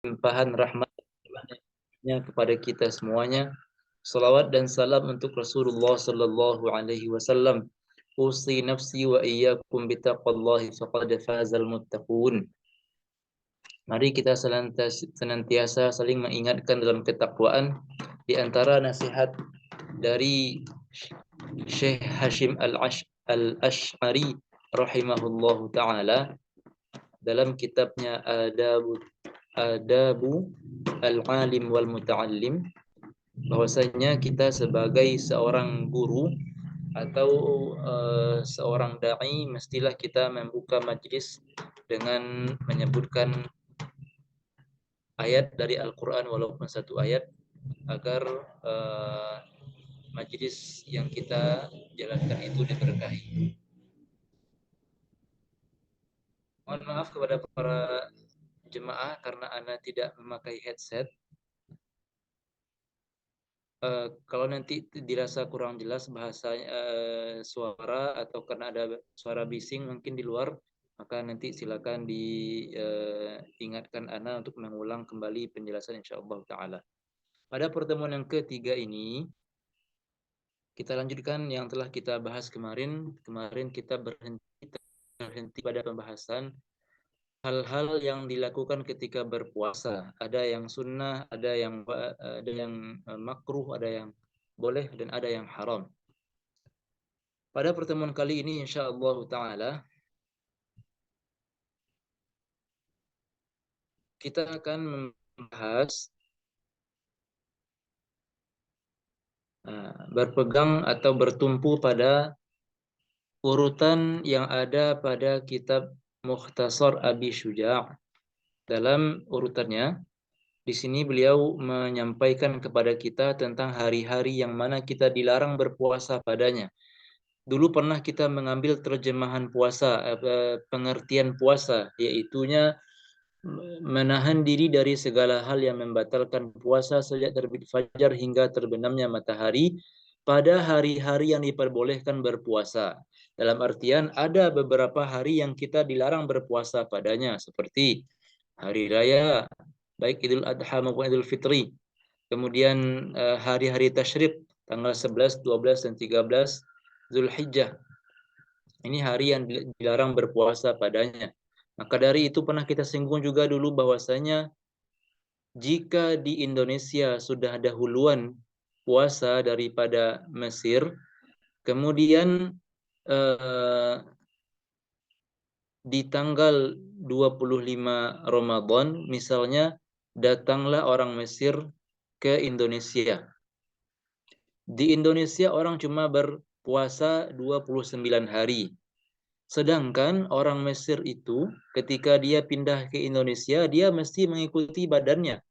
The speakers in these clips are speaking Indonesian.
limpahan rahmatnya kepada kita semuanya. Salawat dan salam untuk Rasulullah sallallahu alaihi wasallam. Usi nafsi wa iyyakum bitaqwallahi faqad fazal muttaqun. Mari kita senantiasa saling mengingatkan dalam ketakwaan. Di antara nasihat dari Syekh Hashim Al-Ash'ari rahimahullahu taala dalam kitabnya Adabu Al-Alim wal Muta'allim, bahwasanya kita sebagai seorang guru atau seorang dai mestilah kita membuka majlis dengan menyebutkan ayat dari Al-Quran walaupun satu ayat, agar majlis yang kita jalankan itu diberkahi. Mohon maaf kepada para jemaah karena Ana tidak memakai headset. Kalau nanti dirasa kurang jelas bahasa suara atau karena ada suara bising mungkin di luar, maka nanti silakan diingatkan Ana untuk mengulang kembali penjelasan insyaallah taala. Pada pertemuan yang ketiga ini kita lanjutkan yang telah kita bahas kemarin. Kemarin kita berhenti pada pembahasan hal-hal yang dilakukan ketika berpuasa. Ada yang sunnah, ada yang makruh, ada yang boleh, dan ada yang haram. Pada pertemuan kali ini insyaallah taala kita akan membahas berpegang atau bertumpu pada urutan yang ada pada kitab Mukhtasar Abi Syuja'. Dalam urutannya, di sini beliau menyampaikan kepada kita tentang hari-hari yang mana kita dilarang berpuasa padanya. Dulu pernah kita mengambil terjemahan puasa, pengertian puasa, yaitunya menahan diri dari segala hal yang membatalkan puasa sejak terbit fajar hingga terbenamnya matahari pada hari-hari yang diperbolehkan berpuasa. Dalam artian ada beberapa hari yang kita dilarang berpuasa padanya, seperti hari raya, baik Idul Adha maupun Idul Fitri. Kemudian hari-hari tasyrik, tanggal 11, 12, dan 13 Zulhijjah. Ini hari yang dilarang berpuasa padanya. Maka dari itu pernah kita singgung juga dulu bahwasanya jika di Indonesia sudah dahuluan puasa daripada Mesir, kemudian di tanggal 25 Ramadan misalnya datanglah orang Mesir ke Indonesia. Di Indonesia orang cuma berpuasa 29 hari. Sedangkan orang Mesir itu ketika dia pindah ke Indonesia, dia mesti mengikuti badannya.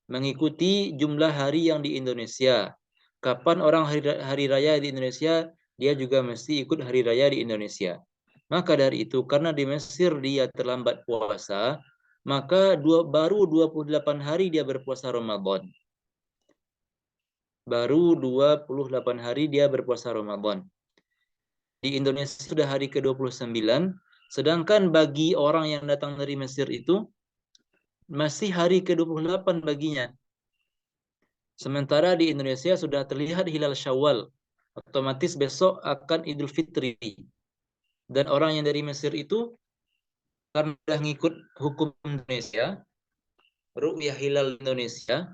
Mengikuti jumlah hari yang di Indonesia. Kapan orang hari raya di Indonesia, dia juga mesti ikut hari raya di Indonesia. Maka dari itu, karena di Mesir dia terlambat puasa, maka baru 28 hari dia berpuasa Ramadan. Baru 28 hari dia berpuasa Ramadan. Di Indonesia sudah hari ke-29, sedangkan bagi orang yang datang dari Mesir itu masih hari ke-28 baginya. Sementara di Indonesia sudah terlihat hilal Syawal, otomatis besok akan Idul Fitri. Dan orang yang dari Mesir itu karena sudah ngikut hukum Indonesia, ru'yah hilal Indonesia,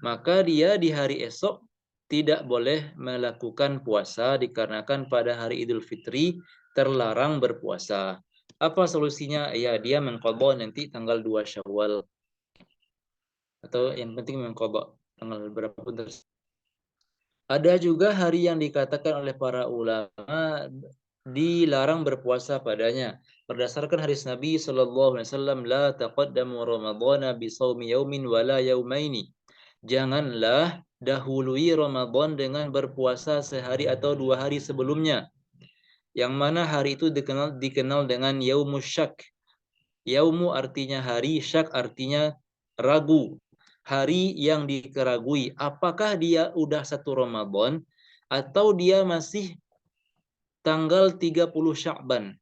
maka dia di hari esok tidak boleh melakukan puasa dikarenakan pada hari Idul Fitri terlarang berpuasa. Apa solusinya? Ya, dia mengqadha nanti tanggal 2 Syawal. Atau yang penting mengqadha tanggal berapa pun terus. Ada juga hari yang dikatakan oleh para ulama dilarang berpuasa padanya. Berdasarkan hadis Nabi sallallahu alaihi wasallam, la taqaddamu ramadhana bi shaumi yaumin wala yaumaini. Janganlah dahului Ramadan dengan berpuasa sehari atau 2 hari sebelumnya. Yang mana hari itu dikenal dengan yaumus syak. Yaumu artinya hari, syak artinya ragu. Hari yang dikeragui, apakah dia udah 1 Ramadan atau dia masih tanggal 30 Sya'ban.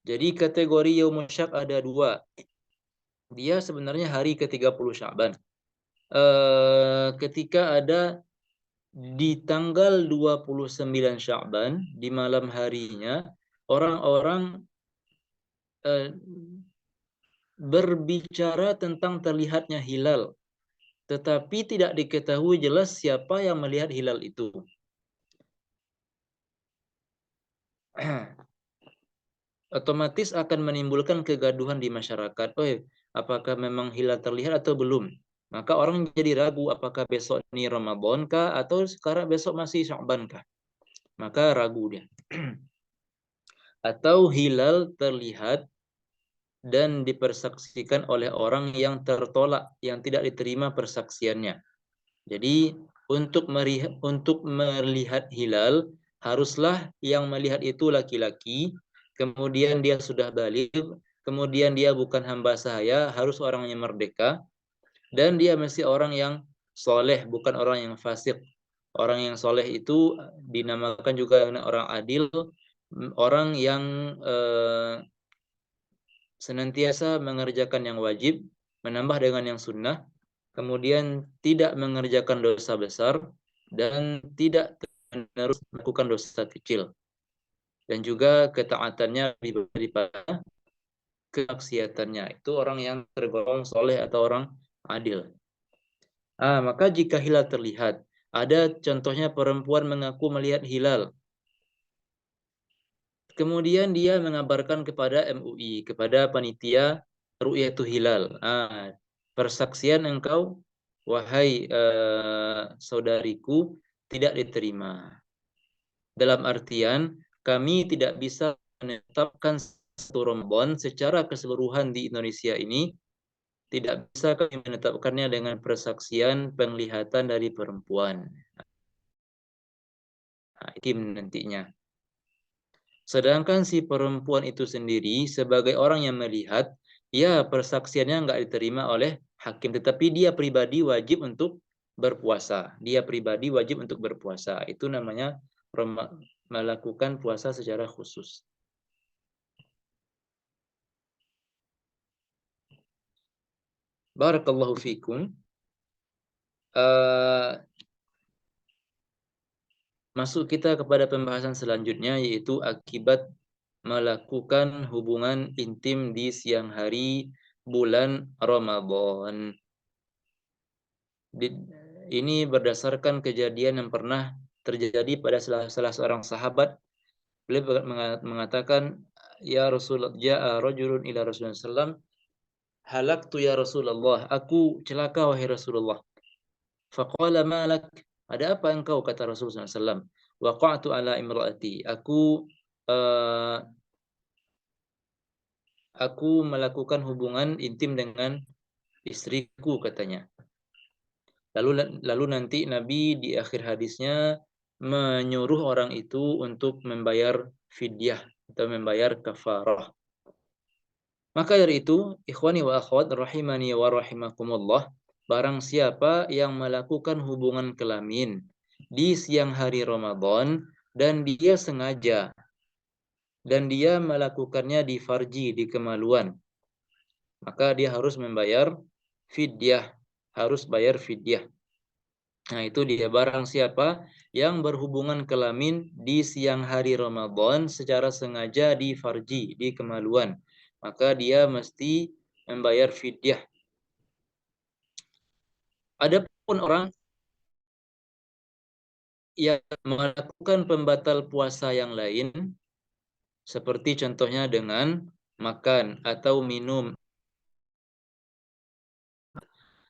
Jadi kategori yaumus syak ada 2. dia sebenarnya hari ke-30 Sya'ban. Ketika ada di tanggal 29 Sya'ban, di malam harinya, orang-orang berbicara tentang terlihatnya hilal, tetapi tidak diketahui jelas siapa yang melihat hilal itu. Otomatis akan menimbulkan kegaduhan di masyarakat. Oh, apakah memang hilal terlihat atau belum? Maka orang jadi ragu apakah besok ini Ramadan kah atau sekarang besok masih Sya'ban kah? Maka ragu dia. Atau hilal terlihat dan dipersaksikan oleh orang yang tertolak, yang tidak diterima persaksiannya. Jadi untuk melihat hilal, haruslah yang melihat itu laki-laki, kemudian dia sudah baligh, kemudian dia bukan hamba sahaya, harus orang yang merdeka, dan dia mesti orang yang soleh, bukan orang yang fasik. Orang yang soleh itu dinamakan juga orang adil, orang yang senantiasa mengerjakan yang wajib, menambah dengan yang sunnah, kemudian tidak mengerjakan dosa besar, dan tidak terus melakukan dosa kecil. Dan juga ketaatannya daripada kemaksiatannya. Itu orang yang tergolong soleh atau orang adil. Maka jika hilal terlihat, ada contohnya perempuan mengaku melihat hilal. Kemudian dia mengabarkan kepada MUI, kepada panitia Ru'yatul Hilal. Persaksian engkau, wahai saudariku, tidak diterima. Dalam artian, kami tidak bisa menetapkan satu Ramadan secara keseluruhan di Indonesia ini, tidak bisa kami menetapkannya dengan persaksian penglihatan dari perempuan. Itu nantinya. Sedangkan si perempuan itu sendiri sebagai orang yang melihat, ya persaksiannya nggak diterima oleh hakim, tetapi dia pribadi wajib untuk berpuasa. Dia pribadi wajib untuk berpuasa. Itu namanya melakukan puasa secara khusus. Barakallahu fikum. Masuk kita kepada pembahasan selanjutnya, yaitu akibat melakukan hubungan intim di siang hari bulan Ramadan. Ini berdasarkan kejadian yang pernah terjadi pada salah seorang sahabat. Beliau mengatakan, ya Rasulullah, ja'a rajulun ila Rasulullah sallam, halaktu ya Rasulullah, aku celaka wahai Rasulullah. Faqala malak, ada apa engkau, kata Rasulullah sallam. Waqa'tu ala imraati, aku melakukan hubungan intim dengan istriku, katanya. Lalu nanti Nabi di akhir hadisnya menyuruh orang itu untuk membayar fidyah atau membayar kafarah. Maka dari itu, ikhwani wa akhwat rahimani wa rahimakumullah, barang siapa yang melakukan hubungan kelamin di siang hari Ramadan dan dia sengaja dan dia melakukannya di farji, di kemaluan, maka dia harus membayar fidyah, harus bayar fidyah. Nah, itu dia, barang siapa yang berhubungan kelamin di siang hari Ramadan secara sengaja di farji, di kemaluan, maka dia mesti membayar fidyah. Adapun orang yang melakukan pembatal puasa yang lain, seperti contohnya dengan makan atau minum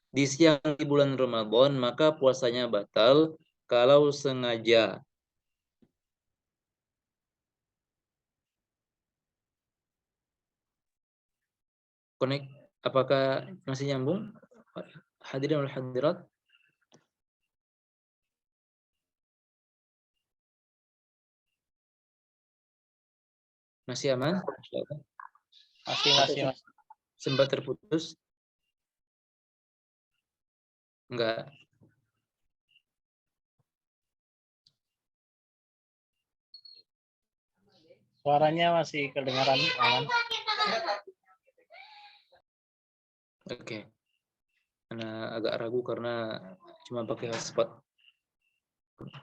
di siang di bulan Ramadan, maka puasanya batal kalau sengaja. Apakah masih nyambung, hadirin wal hadirat? Masih aman? Masih. Sempat terputus? Enggak. Suaranya masih kedengaran aman. Oke. Karena agak ragu karena cuma pakai hotspot.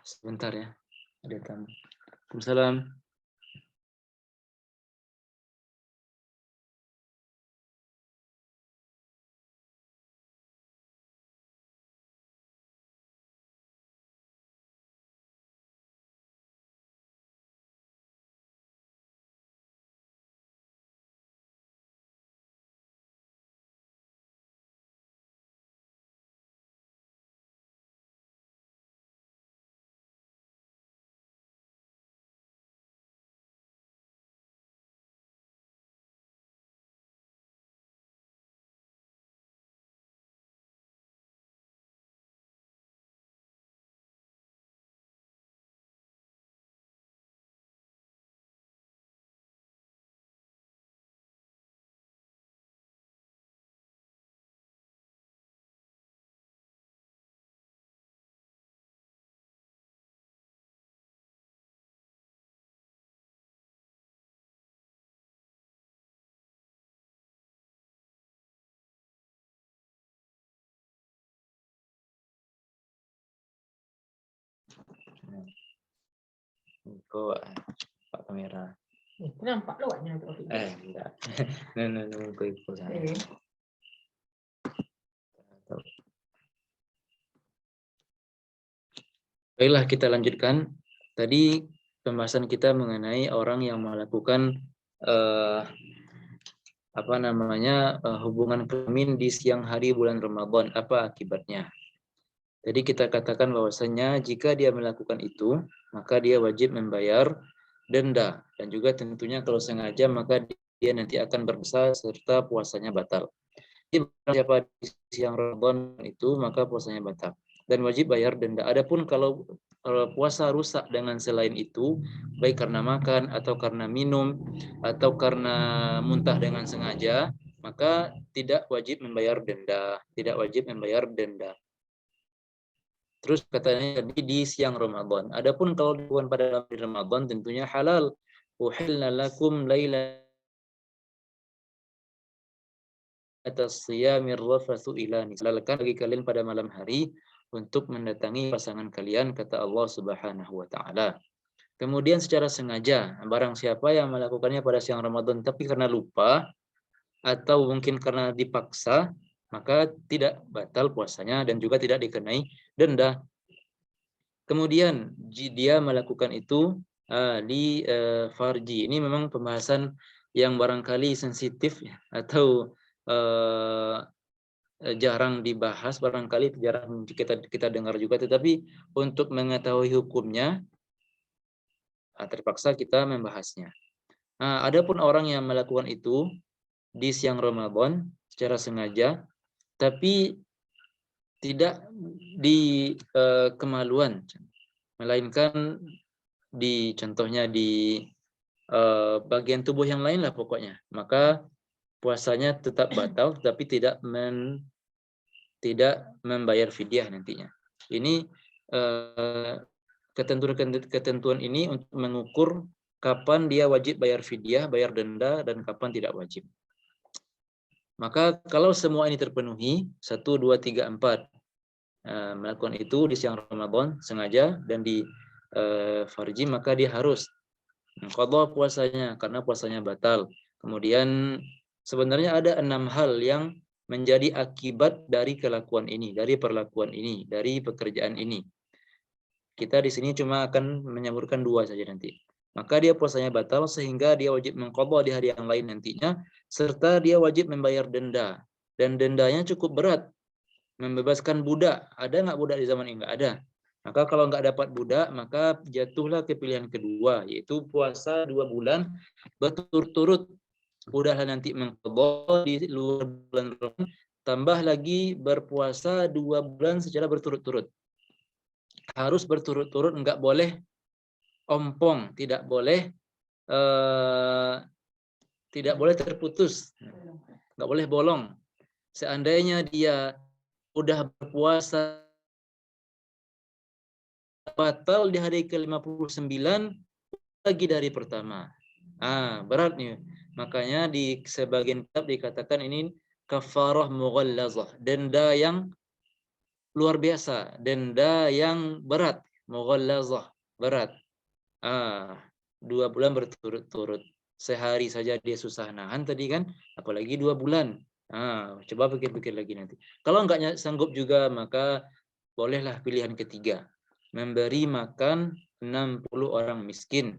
Sebentar ya. Ada tamu. Waalaikumsalam. Kok Pak kamera. Nampak lewatnya untuk Enggak. Nah, ikut sana. Baiklah, kita lanjutkan. Tadi pembahasan kita mengenai orang yang melakukan hubungan kelamin di siang hari bulan Ramadan. Apa akibatnya? Jadi kita katakan bahwasanya jika dia melakukan itu, maka dia wajib membayar denda, dan juga tentunya kalau sengaja maka dia nanti akan berdosa serta puasanya batal. Jadi siapa di siang Ramadan itu maka puasanya batal dan wajib bayar denda. Adapun kalau puasa rusak dengan selain itu, baik karena makan atau karena minum atau karena muntah dengan sengaja, maka tidak wajib membayar denda, tidak wajib membayar denda. Terus katanya di siang Ramadan. Adapun kalau dilakukan pada Ramadan tentunya halal. Uhilla lakum laila atas siyamir rafathu ila nisa. Halalkan bagi kalian pada malam hari untuk mendatangi pasangan kalian, kata Allah Subhanahu wa taala. Kemudian secara sengaja, barang siapa yang melakukannya pada siang Ramadan tapi karena lupa atau mungkin karena dipaksa, maka tidak batal puasanya dan juga tidak dikenai denda. Kemudian dia melakukan itu di farji. Ini memang pembahasan yang barangkali sensitif ya, atau jarang dibahas, barangkali jarang kita dengar juga. Tetapi untuk mengetahui hukumnya, terpaksa kita membahasnya. Adapun orang yang melakukan itu di siang Ramadan secara sengaja, tapi tidak di kemaluan, melainkan contohnya di bagian tubuh yang lain lah pokoknya, maka puasanya tetap batal, tapi tidak membayar fidyah nantinya. Ini ketentuan ini untuk mengukur kapan dia wajib bayar fidyah, bayar denda, dan kapan tidak wajib. Maka kalau semua ini terpenuhi, 1, 2, 3, 4, melakukan itu di siang Ramadan sengaja dan di farji, maka dia harus qadha puasanya karena puasanya batal. Kemudian sebenarnya ada 6 hal yang menjadi akibat dari kelakuan ini, dari perlakuan ini, dari pekerjaan ini. Kita di sini cuma akan menyebutkan 2 saja nanti. Maka dia puasanya batal sehingga dia wajib mengqadha di hari yang lain nantinya, serta dia wajib membayar denda. Dan dendanya cukup berat. Membebaskan budak. Ada nggak budak di zaman ini? Nggak ada. Maka kalau nggak dapat budak, maka jatuhlah ke pilihan kedua, yaitu puasa 2 bulan berturut-turut. Udahlah nanti mengqadha di luar bulan Ramadan, tambah lagi berpuasa 2 bulan secara berturut-turut. Harus berturut-turut, nggak boleh ompong, tidak boleh terputus, nggak boleh bolong. Seandainya dia udah berpuasa batal di hari ke-59 lagi dari pertama. Berat nih. Makanya di sebagian kitab dikatakan ini kafarah mughallazah, denda yang luar biasa, denda yang berat, mughallazah, berat. 2 bulan berturut-turut. Sehari saja dia susah nahan tadi kan, apalagi 2 bulan. Coba pikir-pikir lagi nanti. Kalau nggak sanggup juga, maka bolehlah pilihan ketiga. Memberi makan 60 orang miskin.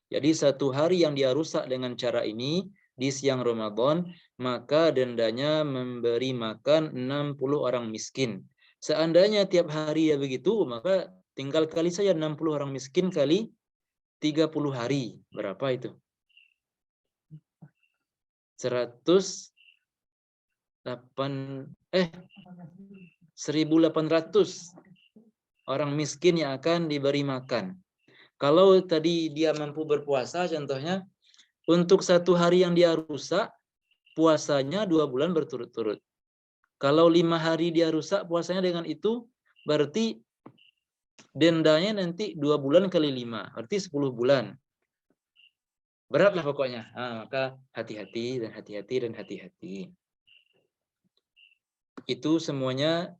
Jadi 1 hari yang dia rusak dengan cara ini, di siang Ramadan, maka dendanya memberi makan 60 orang miskin. Seandainya tiap hari ya begitu, maka tinggal kali saja 60 orang miskin kali 30 hari. Berapa itu? 1.800 orang miskin yang akan diberi makan. Kalau tadi dia mampu berpuasa, contohnya, untuk 1 hari yang dia rusak, puasanya 2 bulan berturut-turut. Kalau 5 hari dia rusak puasanya dengan itu, berarti dendanya nanti 2 bulan kali 5, berarti 10 bulan. Beratlah pokoknya. Maka hati-hati dan hati-hati dan hati-hati. Itu semuanya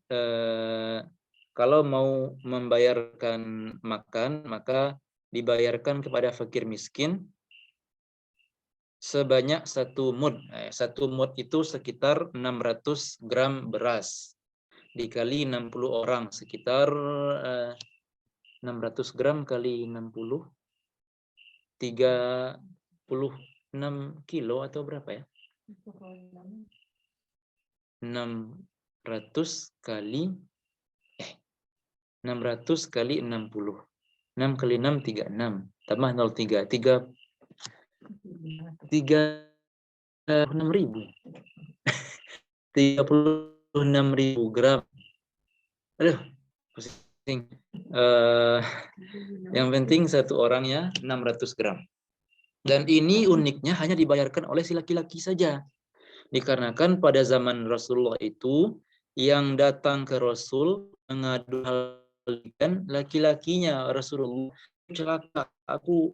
kalau mau membayarkan makan, maka dibayarkan kepada fakir miskin sebanyak 1 mud. 1 mud itu sekitar 600 gram beras. Dikali 60 orang, sekitar 600 gram kali 60, 36 kilo atau berapa ya? 600 kali 60. 6 kali 6, 36. Tambah 03. 36.000. 36.000 gram. Aduh, pusing. Yang penting 1 orangnya 600 gram. Dan ini uniknya hanya dibayarkan oleh si laki-laki saja. Dikarenakan pada zaman Rasulullah itu, yang datang ke Rasul mengadu hal dan laki-lakinya, Rasulullah, celaka, aku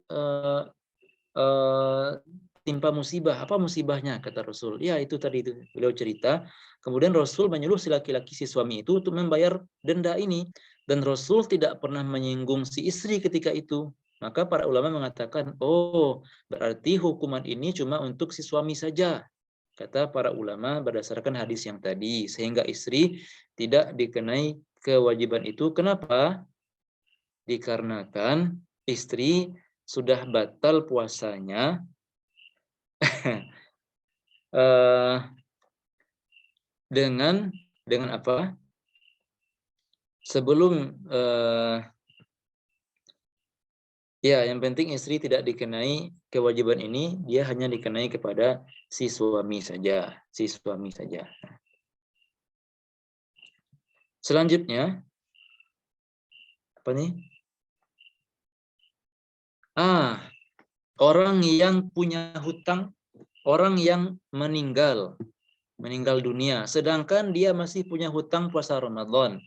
timpa musibah. Apa musibahnya? Kata Rasul. Ya itu tadi itu beliau cerita. Kemudian Rasul menyuruh si laki-laki, si suami itu untuk membayar denda ini. Dan Rasul tidak pernah menyinggung si istri ketika itu. Maka para ulama mengatakan, oh berarti hukuman ini cuma untuk si suami saja. Kata para ulama berdasarkan hadis yang tadi. Sehingga istri tidak dikenai kewajiban itu. Kenapa? Dikarenakan istri sudah batal puasanya dengan apa? Sebelum ya, yang penting istri tidak dikenai kewajiban ini, dia hanya dikenai kepada si suami saja, Selanjutnya apa nih? Orang yang punya hutang, orang yang meninggal dunia, sedangkan dia masih punya hutang puasa Ramadan.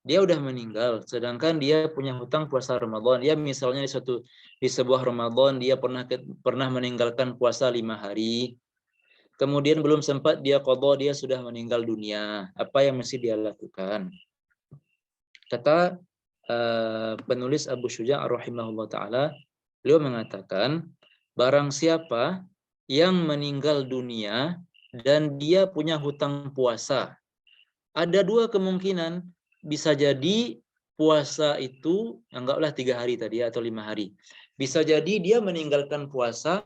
Dia udah meninggal, sedangkan dia punya hutang puasa Ramadan. Dia misalnya di sebuah Ramadan dia pernah meninggalkan puasa 5 hari. Kemudian belum sempat dia qadha, dia sudah meninggal dunia. Apa yang mesti dia lakukan? Kata penulis Abu Syuja' rahimahullah taala, beliau mengatakan, barang siapa yang meninggal dunia dan dia punya hutang puasa, ada 2 kemungkinan. Bisa jadi puasa itu, anggaplah 3 hari tadi atau 5 hari. Bisa jadi dia meninggalkan puasa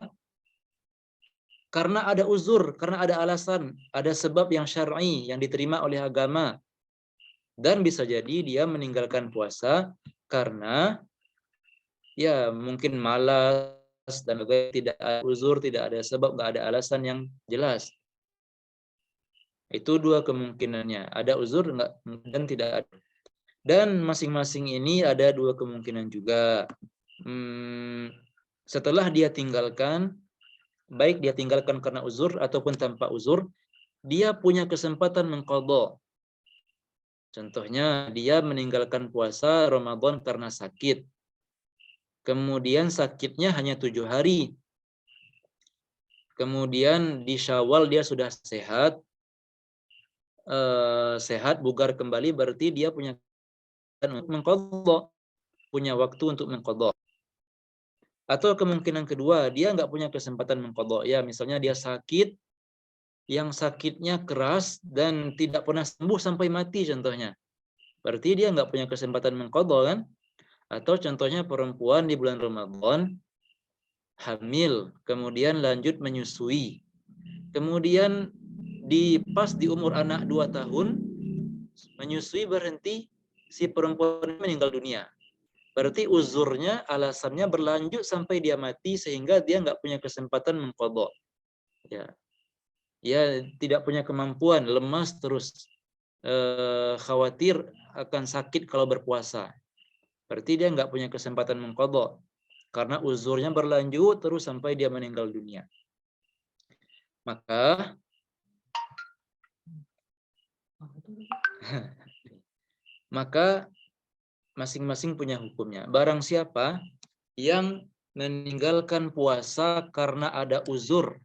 karena ada uzur, karena ada alasan, ada sebab yang syar'i yang diterima oleh agama. Dan bisa jadi dia meninggalkan puasa karena ya mungkin malas dan juga tidak ada uzur, tidak ada sebab, nggak ada alasan yang jelas. Itu 2 kemungkinannya. Ada uzur dan tidak ada. Dan masing-masing ini ada 2 kemungkinan juga. Setelah dia tinggalkan, baik dia tinggalkan karena uzur ataupun tanpa uzur, dia punya kesempatan mengqadha. Contohnya dia meninggalkan puasa Ramadan karena sakit. Kemudian sakitnya hanya 7 hari. kemudian di Syawal dia sudah sehat, bugar kembali, berarti dia punya mengqadha, punya waktu untuk mengqadha. Atau kemungkinan kedua, dia nggak punya kesempatan mengqadha. Ya, misalnya dia sakit, yang sakitnya keras dan tidak pernah sembuh sampai mati contohnya. Berarti dia nggak punya kesempatan mengqadha kan? Atau contohnya perempuan di bulan Ramadan hamil, kemudian lanjut menyusui. Kemudian pas di umur anak 2 tahun menyusui berhenti, si perempuan meninggal dunia. Berarti uzurnya, alasannya berlanjut sampai dia mati sehingga dia nggak punya kesempatan mengqadha. Ya, dia tidak punya kemampuan, lemas terus, khawatir akan sakit kalau berpuasa. Berarti dia nggak punya kesempatan mengqadha karena uzurnya berlanjut terus sampai dia meninggal dunia. Maka masing-masing punya hukumnya. Barang siapa yang meninggalkan puasa karena ada uzur,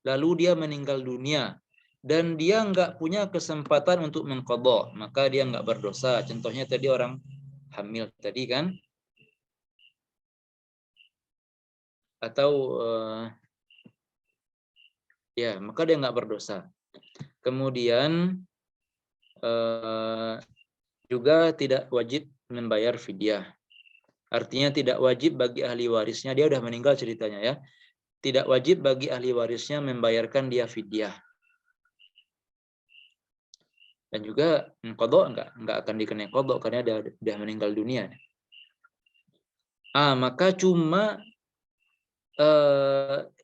lalu dia meninggal dunia, dan dia nggak punya kesempatan untuk mengqadha, maka dia nggak berdosa. Contohnya tadi orang hamil tadi kan, atau ya maka dia nggak berdosa. Kemudian juga tidak wajib membayar fidyah. Artinya tidak wajib bagi ahli warisnya, dia udah meninggal ceritanya ya. Tidak wajib bagi ahli warisnya membayarkan dia fidyah. Dan juga qadha enggak akan dikenai qadha karena dia udah meninggal dunia. Maka cuma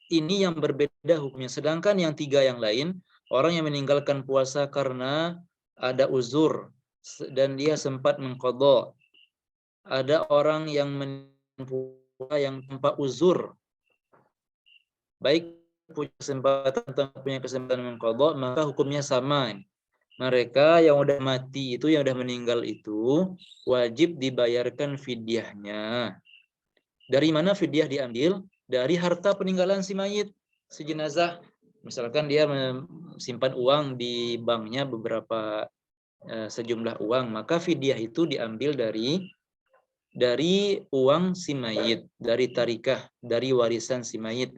ini yang berbeda hukumnya. Sedangkan yang 3 yang lain, orang yang meninggalkan puasa karena ada uzur dan dia sempat mengqadha. Ada orang yang puasa yang tanpa uzur, baik punya kesempatan atau punya kesempatan mengqadha, maka hukumnya sama. Mereka yang udah mati itu, yang udah meninggal itu wajib dibayarkan fidyahnya. Dari mana fidyah diambil? Dari harta peninggalan si mayit, si jenazah. Misalkan dia simpan uang di banknya beberapa sejumlah uang, maka fidyah itu diambil dari uang si mayit, dari tarikah, dari warisan si mayit.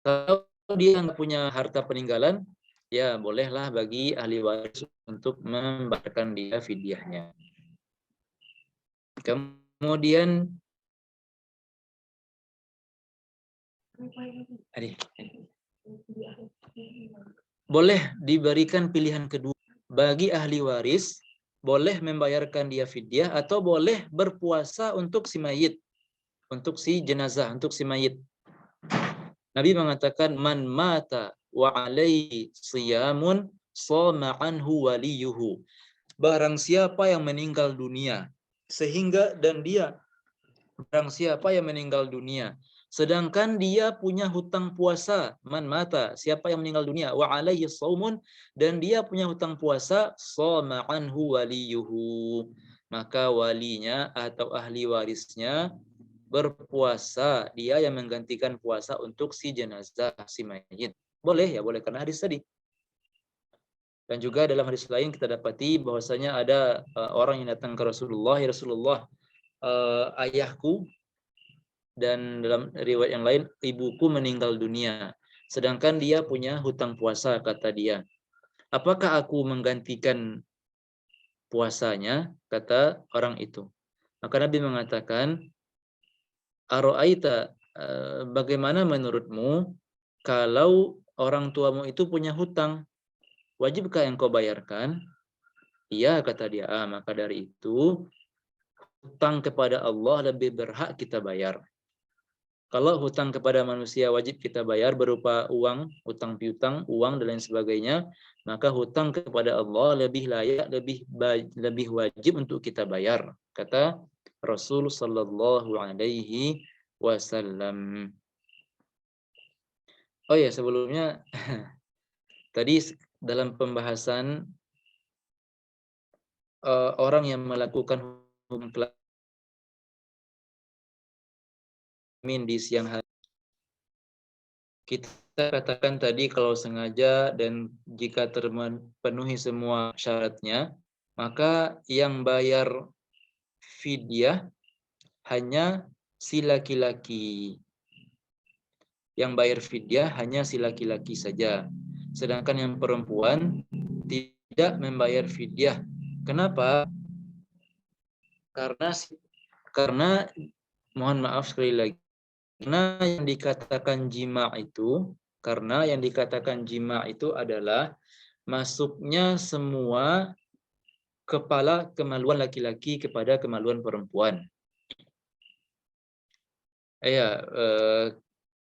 Kalau dia nggak punya harta peninggalan, ya bolehlah bagi ahli waris untuk membayarkan dia fidyahnya. Kemudian boleh diberikan pilihan kedua bagi ahli waris, boleh membayarkan dia fidyah atau boleh berpuasa untuk si mayit, untuk si jenazah, untuk si mayit. Nabi mengatakan man mata wa alaihi siyamun shoma anhu waliyuhu. Barang siapa yang meninggal dunia barang siapa yang meninggal dunia sedangkan dia punya hutang puasa, man mata, siapa yang meninggal dunia, wa alaihi shaumun, dan dia punya hutang puasa, shoma anhu waliyuhu, maka walinya atau ahli warisnya berpuasa, dia yang menggantikan puasa untuk si jenazah, si mayit. Boleh ya, boleh karena hadis tadi. Dan juga dalam hadis lain kita dapati bahwasanya ada orang yang datang ke Rasulullah, ya Rasulullah, ayahku, dan dalam riwayat yang lain ibuku meninggal dunia, sedangkan dia punya hutang puasa, kata dia. Apakah aku menggantikan puasanya? Kata orang itu. Maka Nabi mengatakan, Aro'aita, bagaimana menurutmu kalau orang tuamu itu punya hutang, wajibkah yang kau bayarkan? Iya, kata dia. Maka dari itu hutang kepada Allah lebih berhak kita bayar. Kalau hutang kepada manusia wajib kita bayar berupa uang, hutang piutang, uang dan lain sebagainya, maka hutang kepada Allah lebih layak, lebih wajib untuk kita bayar, kata Rasul sallallahu alaihi wasallam. Oh ya, sebelumnya tadi dalam pembahasan orang yang melakukan hukum kelamin di siang hari, Kita katakan tadi kalau sengaja dan jika terpenuhi semua syaratnya, maka yang bayar fidyah hanya si laki-laki. Yang bayar fidyah hanya si laki-laki saja. Sedangkan yang perempuan tidak membayar fidyah. Kenapa? Karena mohon maaf sekali lagi. Karena yang dikatakan jima' itu adalah masuknya semua kepala kemaluan laki-laki kepada kemaluan perempuan.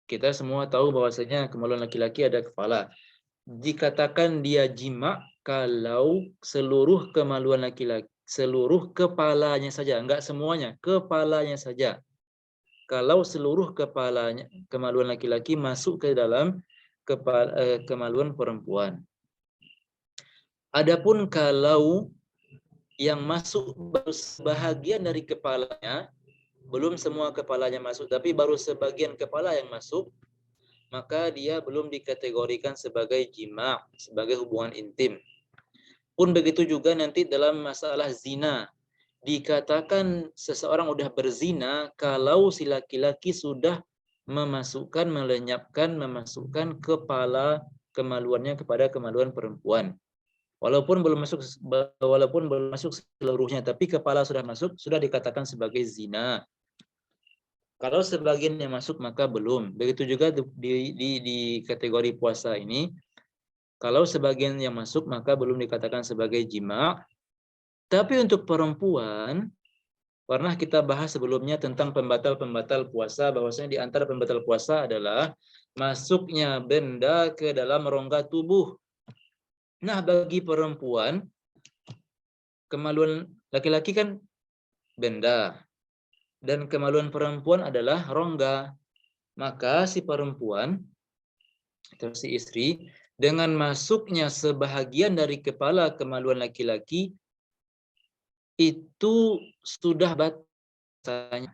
Kita semua tahu bahwasanya kemaluan laki-laki ada kepala. Dikatakan dia jima' kalau seluruh kemaluan laki-laki, seluruh kepalanya saja, enggak semuanya, kepalanya saja. Kalau seluruh kepalanya, kemaluan laki-laki masuk ke dalam kemaluan perempuan. Adapun kalau yang masuk baru sebahagian dari kepalanya, belum semua kepalanya masuk, tapi baru sebagian kepala yang masuk, maka dia belum dikategorikan sebagai jima', sebagai hubungan intim. Pun begitu juga nanti dalam masalah zina. Dikatakan seseorang udah berzina kalau si laki-laki sudah memasukkan kepala kemaluannya kepada kemaluan perempuan. Walaupun belum masuk seluruhnya, tapi kepala sudah masuk, sudah dikatakan sebagai zina. Kalau sebagian yang masuk maka belum. Begitu juga di kategori puasa ini, kalau sebagian yang masuk maka belum dikatakan sebagai jima'. Tapi untuk perempuan, pernah kita bahas sebelumnya tentang pembatal-pembatal puasa, bahwasanya di antara pembatal puasa adalah masuknya benda ke dalam rongga tubuh. Nah, bagi perempuan, kemaluan laki-laki kan benda, dan kemaluan perempuan adalah rongga. Maka si perempuan atau si istri, dengan masuknya sebahagian dari kepala kemaluan laki-laki, itu sudah batalnya.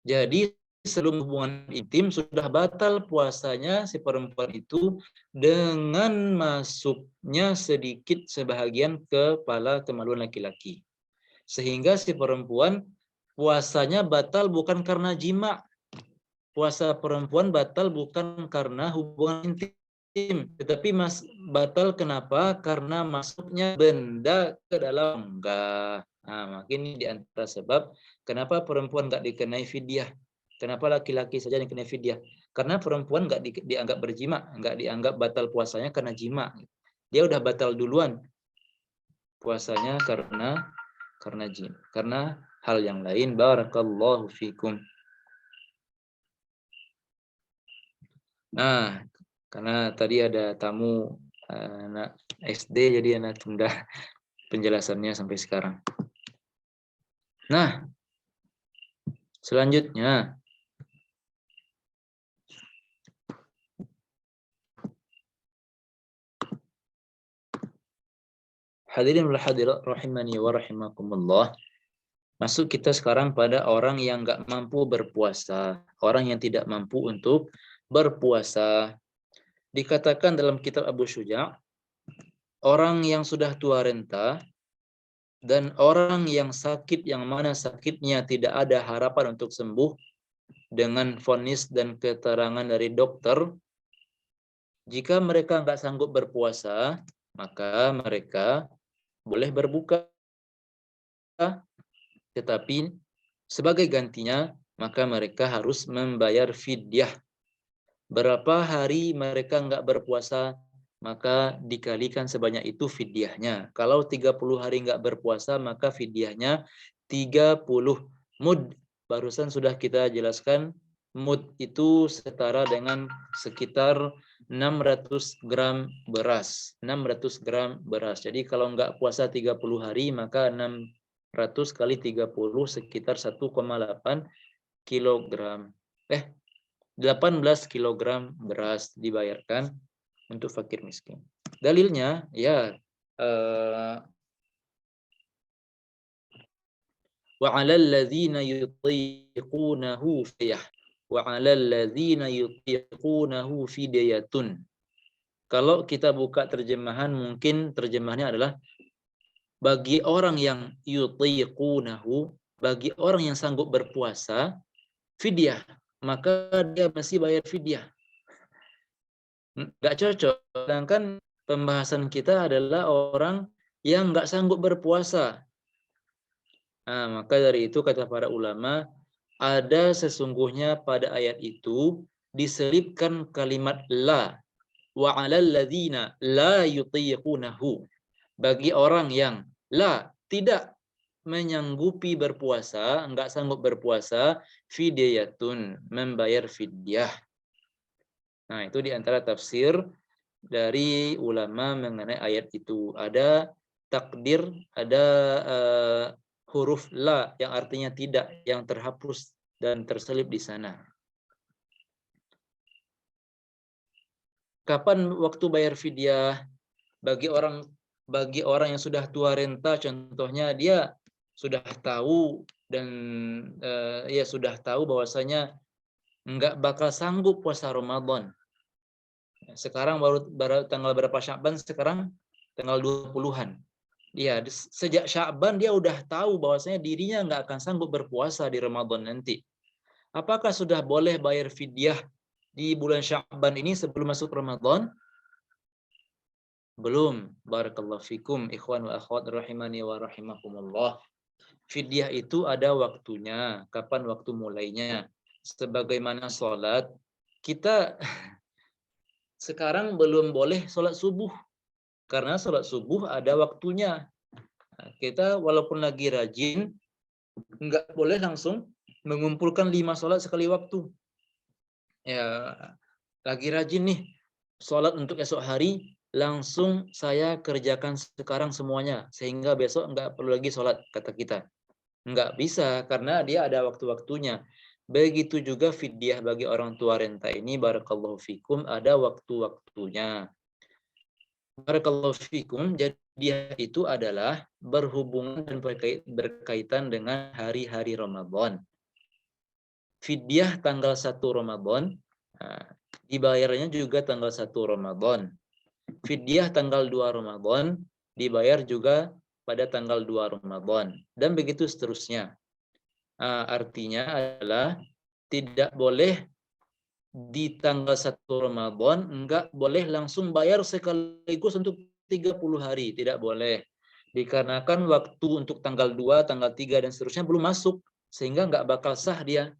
Jadi sebelum hubungan intim sudah batal puasanya si perempuan itu dengan masuknya sedikit sebahagian kepala kemaluan laki-laki. Sehingga si perempuan puasanya batal bukan karena jima'. Puasa perempuan batal bukan karena hubungan intim, tetapi batal kenapa? Karena masuknya benda ke dalam rongga. Nah, makin di antara sebab kenapa perempuan nggak dikenai fidyah. Kenapa laki-laki saja yang dikenai fidyah? Karena perempuan nggak dianggap berjima, nggak dianggap batal puasanya karena jima. Dia udah batal duluan puasanya karena hal yang lain. Barakallahu fikum. Nah, karena tadi ada tamu anak SD, jadi anak tunda penjelasannya sampai sekarang. Nah, selanjutnya hadirin wal hadirat rahimani wa rahimakumullah. Masuk kita sekarang pada orang yang nggak mampu berpuasa, orang yang tidak mampu untuk berpuasa. Dikatakan dalam kitab Abu Syuja', orang yang sudah tua renta dan orang yang sakit yang mana sakitnya tidak ada harapan untuk sembuh dengan vonis dan keterangan dari dokter, jika mereka nggak sanggup berpuasa, maka mereka boleh berbuka, tetapi sebagai gantinya maka mereka harus membayar fidyah. Berapa hari mereka nggak berpuasa, maka dikalikan sebanyak itu fidyahnya. Kalau 30 hari nggak berpuasa, maka fidyahnya 30 mud. Barusan sudah kita jelaskan, mud itu setara dengan sekitar 600 gram beras. 600 gram beras. Jadi kalau nggak puasa 30 hari, maka 600 kali 30 sekitar 1,8 kilogram. 18 kilogram beras dibayarkan untuk fakir miskin. Dalilnya ya wa 'alal ladzina yutiqunahu fidyah. wa 'alal ladzina yutiqunahu fidyatun. Kalau kita buka terjemahan, mungkin terjemahannya adalah bagi orang yang yutiqunahu, bagi orang yang sanggup berpuasa, fidyah, maka dia masih bayar fidyah. Nggak cocok. Sedangkan pembahasan kita adalah orang yang nggak sanggup berpuasa. Nah, maka dari itu kata para ulama, ada sesungguhnya pada ayat itu diselipkan kalimat la wa 'alal ladzina la yutiqunahu. Bagi orang yang tidak menyanggupi berpuasa, enggak sanggup berpuasa, fidyatun, membayar fidyah. Nah, itu di antara tafsir dari ulama mengenai ayat itu. Ada takdir, ada huruf la yang artinya tidak, yang terhapus dan terselip di sana. Kapan waktu bayar fidyah? Bagi orang yang sudah tua renta, contohnya dia sudah tahu dan ya sudah tahu bahwasanya nggak bakal sanggup puasa Ramadan. Sekarang baru tanggal berapa Sya'ban sekarang? Tanggal 20-an. Ya, sejak Sya'ban dia udah tahu bahwasanya dirinya nggak akan sanggup berpuasa di Ramadan nanti. Apakah sudah boleh bayar fidyah di bulan Sya'ban ini sebelum masuk Ramadan? Belum. Barakallahu fikum ikhwan wa akhwat rahimani wa rahimakumullah. Fidyah itu ada waktunya. Kapan waktu mulainya? Sebagaimana sholat, kita sekarang belum boleh sholat subuh. Karena sholat subuh ada waktunya. Kita walaupun lagi rajin, nggak boleh langsung mengumpulkan 5 sholat sekali waktu. Ya, lagi rajin nih, sholat untuk esok hari, langsung saya kerjakan sekarang semuanya, sehingga besok nggak perlu lagi sholat, kata kita. Nggak bisa, karena dia ada waktu-waktunya. Begitu juga fidyah bagi orang tua renta ini, barakallahu fikum, ada waktu-waktunya. Barakallahu fikum, jadi dia itu adalah berhubungan dan berkaitan dengan hari-hari Ramadan. Fidyah tanggal 1 Ramadan, dibayarnya juga tanggal 1 Ramadan. Fidyah tanggal 2 Ramadan, dibayar juga pada tanggal 2 Ramadan. Dan begitu seterusnya. Artinya adalah tidak boleh di tanggal 1 Ramadan, enggak boleh langsung bayar sekaligus untuk 30 hari. Tidak boleh. Dikarenakan waktu untuk tanggal 2, tanggal 3, dan seterusnya belum masuk. Sehingga enggak bakal sah dia.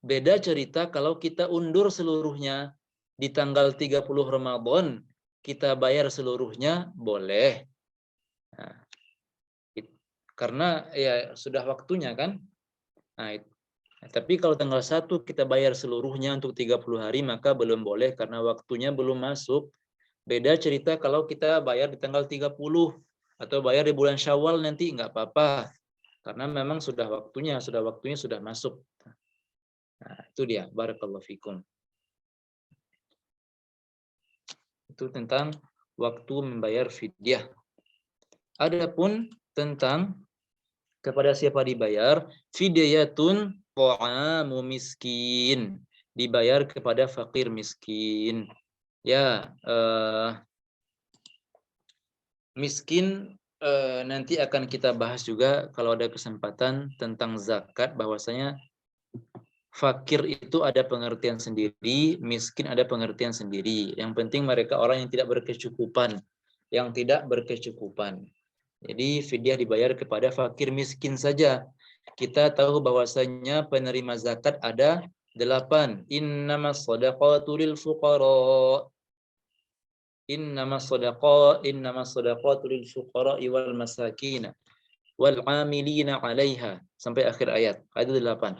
Beda cerita kalau kita undur seluruhnya di tanggal 30 Ramadan, kita bayar seluruhnya, boleh. Nah, karena ya sudah waktunya kan. Nah, tapi kalau tanggal 1 kita bayar seluruhnya untuk 30 hari, maka belum boleh karena waktunya belum masuk. Beda cerita kalau kita bayar di tanggal 30 atau bayar di bulan Syawal nanti, nggak apa-apa. Karena memang sudah waktunya sudah masuk. Nah, itu dia, barakallahu fikum. Itu tentang waktu membayar fidyah. Adapun tentang kepada siapa dibayar, fidyatun ta'amu miskin, dibayar kepada fakir miskin. Ya, miskin nanti akan kita bahas juga kalau ada kesempatan tentang zakat, bahwasanya fakir itu ada pengertian sendiri, miskin ada pengertian sendiri. Yang penting mereka orang yang tidak berkecukupan, Jadi fidyah dibayar kepada fakir miskin saja. Kita tahu bahwasanya penerima zakat ada 8. Innamas shadaqatu lil fuqara. Innamas shadaqatu lil fuqara wal masakin wal 'amilina 'alaiha sampai akhir ayat. Ada 8.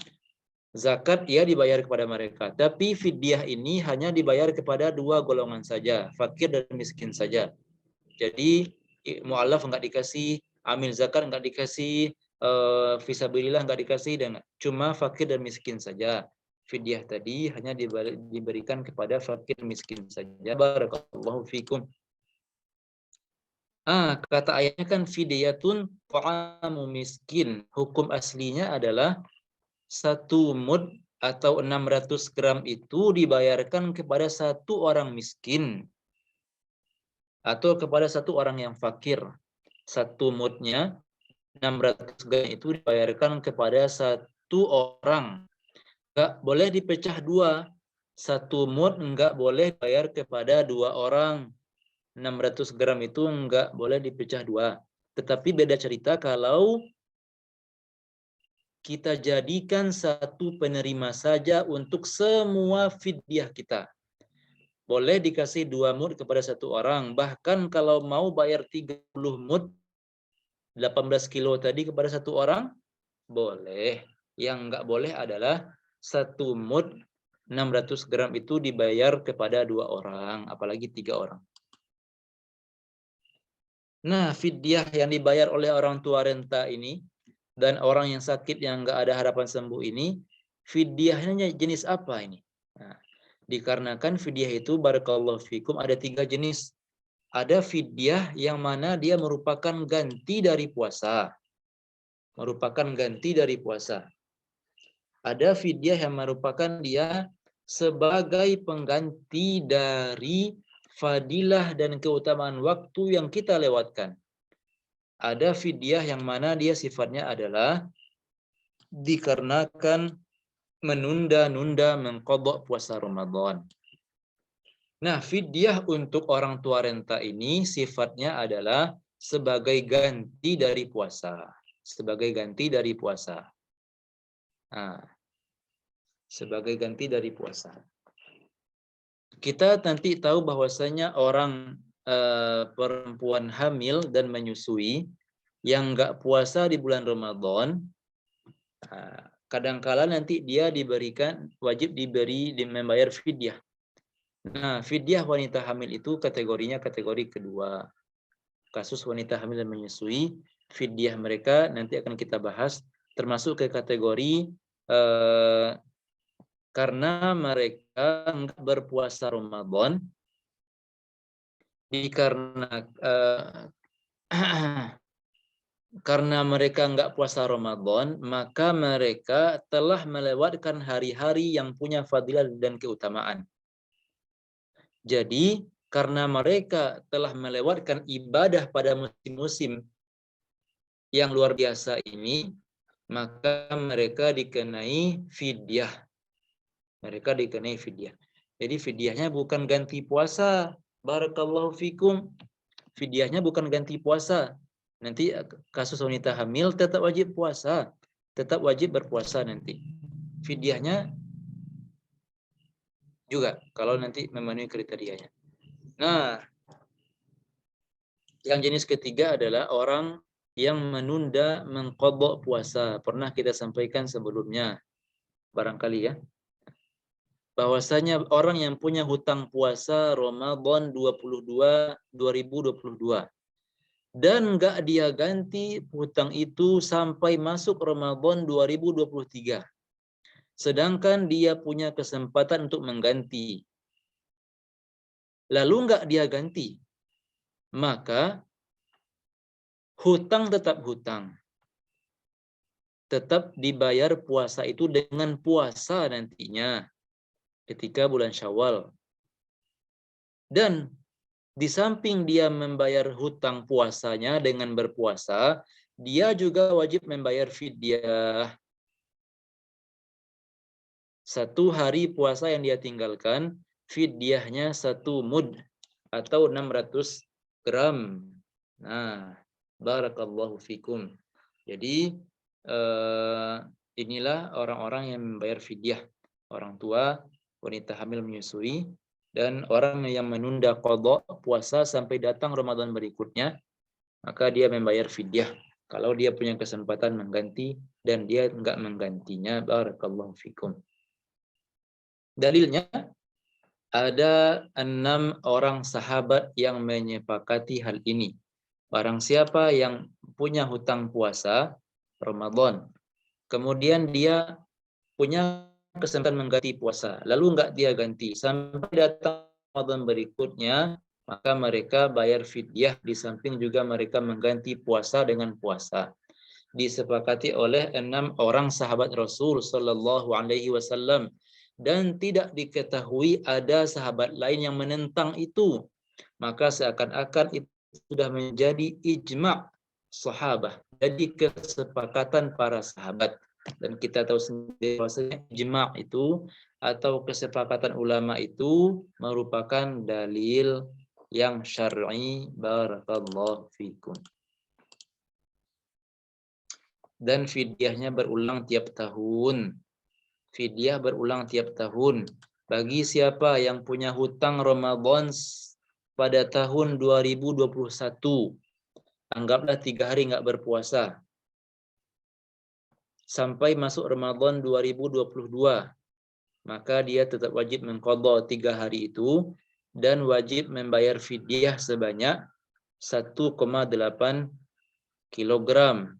Zakat ya dibayar kepada mereka, tapi fidyah ini hanya dibayar kepada 2 golongan saja, fakir dan miskin saja. Jadi mu'allaf enggak dikasih, amil zakat enggak dikasih, fisabilillah enggak dikasih, dan cuma fakir dan miskin saja. Fidyah tadi hanya diberikan kepada fakir miskin saja. Barakallahu fikum. Kata ayatnya kan fidyatun ta'amu miskin. Hukum aslinya adalah 1 mud atau 600 gram itu dibayarkan kepada 1 orang miskin atau kepada 1 orang yang fakir. 1 mudnya 600 gram itu dibayarkan kepada 1 orang. Enggak boleh dipecah 2. 1 mud enggak boleh bayar kepada 2 orang. 600 gram itu enggak boleh dipecah 2. Tetapi beda cerita kalau kita jadikan 1 penerima saja untuk semua fidyah kita. Boleh dikasih 2 mud kepada 1 orang. Bahkan kalau mau bayar 30 mud, 18 kilo tadi kepada 1 orang, boleh. Yang enggak boleh adalah 1 mud 600 gram itu dibayar kepada 2 orang, apalagi 3 orang. Nah, fidyah yang dibayar oleh orang tua renta ini, dan orang yang sakit yang enggak ada harapan sembuh ini, fidyahnya jenis apa ini? Nah, dikarenakan fidyah itu barakallahu fikum ada 3 jenis. Ada fidyah yang mana dia merupakan ganti dari puasa. Merupakan ganti dari puasa. Ada fidyah yang merupakan dia sebagai pengganti dari fadilah dan keutamaan waktu yang kita lewatkan. Ada fidyah yang mana dia sifatnya adalah dikarenakan menunda-nunda mengqadha puasa Ramadan. Nah, fidyah untuk orang tua renta ini sifatnya adalah sebagai ganti dari puasa. Sebagai ganti dari puasa. Nah, sebagai ganti dari puasa. Kita nanti tahu bahwasanya orang perempuan hamil dan menyusui yang nggak puasa di bulan Ramadan, kadangkala nanti dia wajib membayar fidyah. Nah, fidyah wanita hamil itu kategorinya kategori kedua. Kasus wanita hamil dan menyusui, fidyah mereka nanti akan kita bahas, termasuk ke kategori karena mereka enggak berpuasa Ramadan, karena mereka enggak puasa Ramadan, maka mereka telah melewatkan hari-hari yang punya fadilah dan keutamaan. Jadi, karena mereka telah melewatkan ibadah pada musim-musim yang luar biasa ini, maka mereka dikenai fidyah. Mereka dikenai fidyah. Jadi fidyahnya bukan ganti puasa. Barakallahu fikum. Fidyahnya bukan ganti puasa. Nanti kasus wanita hamil tetap wajib puasa. Tetap wajib berpuasa nanti. Fidyahnya juga kalau nanti memenuhi kriterianya. Nah, yang jenis ketiga adalah orang yang menunda mengqadha puasa. Pernah kita sampaikan sebelumnya. Barangkali ya. Bahwasanya orang yang punya hutang puasa Ramadan 2022 dan enggak dia ganti hutang itu sampai masuk Ramadan 2023. Sedangkan dia punya kesempatan untuk mengganti. Lalu enggak dia ganti. Maka hutang tetap hutang. Tetap dibayar puasa itu dengan puasa nantinya. Ketika bulan Syawal. Dan di samping dia membayar hutang puasanya dengan berpuasa, dia juga wajib membayar fidyah. 1 hari puasa yang dia tinggalkan, fidyahnya 1 mud atau 600 gram. Nah, barakallahu fikum. Jadi inilah orang-orang yang membayar fidyah. Orang tua, wanita hamil menyusui, dan orang yang menunda qadha puasa sampai datang Ramadan berikutnya, maka dia membayar fidyah. Kalau dia punya kesempatan mengganti dan dia enggak menggantinya, barakallahu fikum. Dalilnya ada 6 orang sahabat yang menyepakati hal ini. Barang siapa yang punya hutang puasa Ramadan, kemudian dia punya kesempatan mengganti puasa, lalu enggak dia ganti sampai datang Ramadan berikutnya, maka mereka bayar fidyah di samping juga mereka mengganti puasa dengan puasa. disepakati oleh 6 orang sahabat Rasul Sallallahu Alaihi Wasallam, dan tidak diketahui ada sahabat lain yang menentang itu, maka seakan-akan itu sudah menjadi ijma' sahabat, jadi kesepakatan para sahabat. Dan kita tahu sendiri bahwasanya ijma' itu atau kesepakatan ulama itu merupakan dalil yang syar'i. Barakallahu fikum. Dan fidyahnya berulang tiap tahun. Fidyah berulang tiap tahun. Bagi siapa yang punya hutang Ramadan pada tahun 2021, anggaplah 3 hari nggak berpuasa, sampai masuk Ramadan 2022, maka dia tetap wajib mengqadha 3 hari itu dan wajib membayar fidyah sebanyak 1,8 kilogram.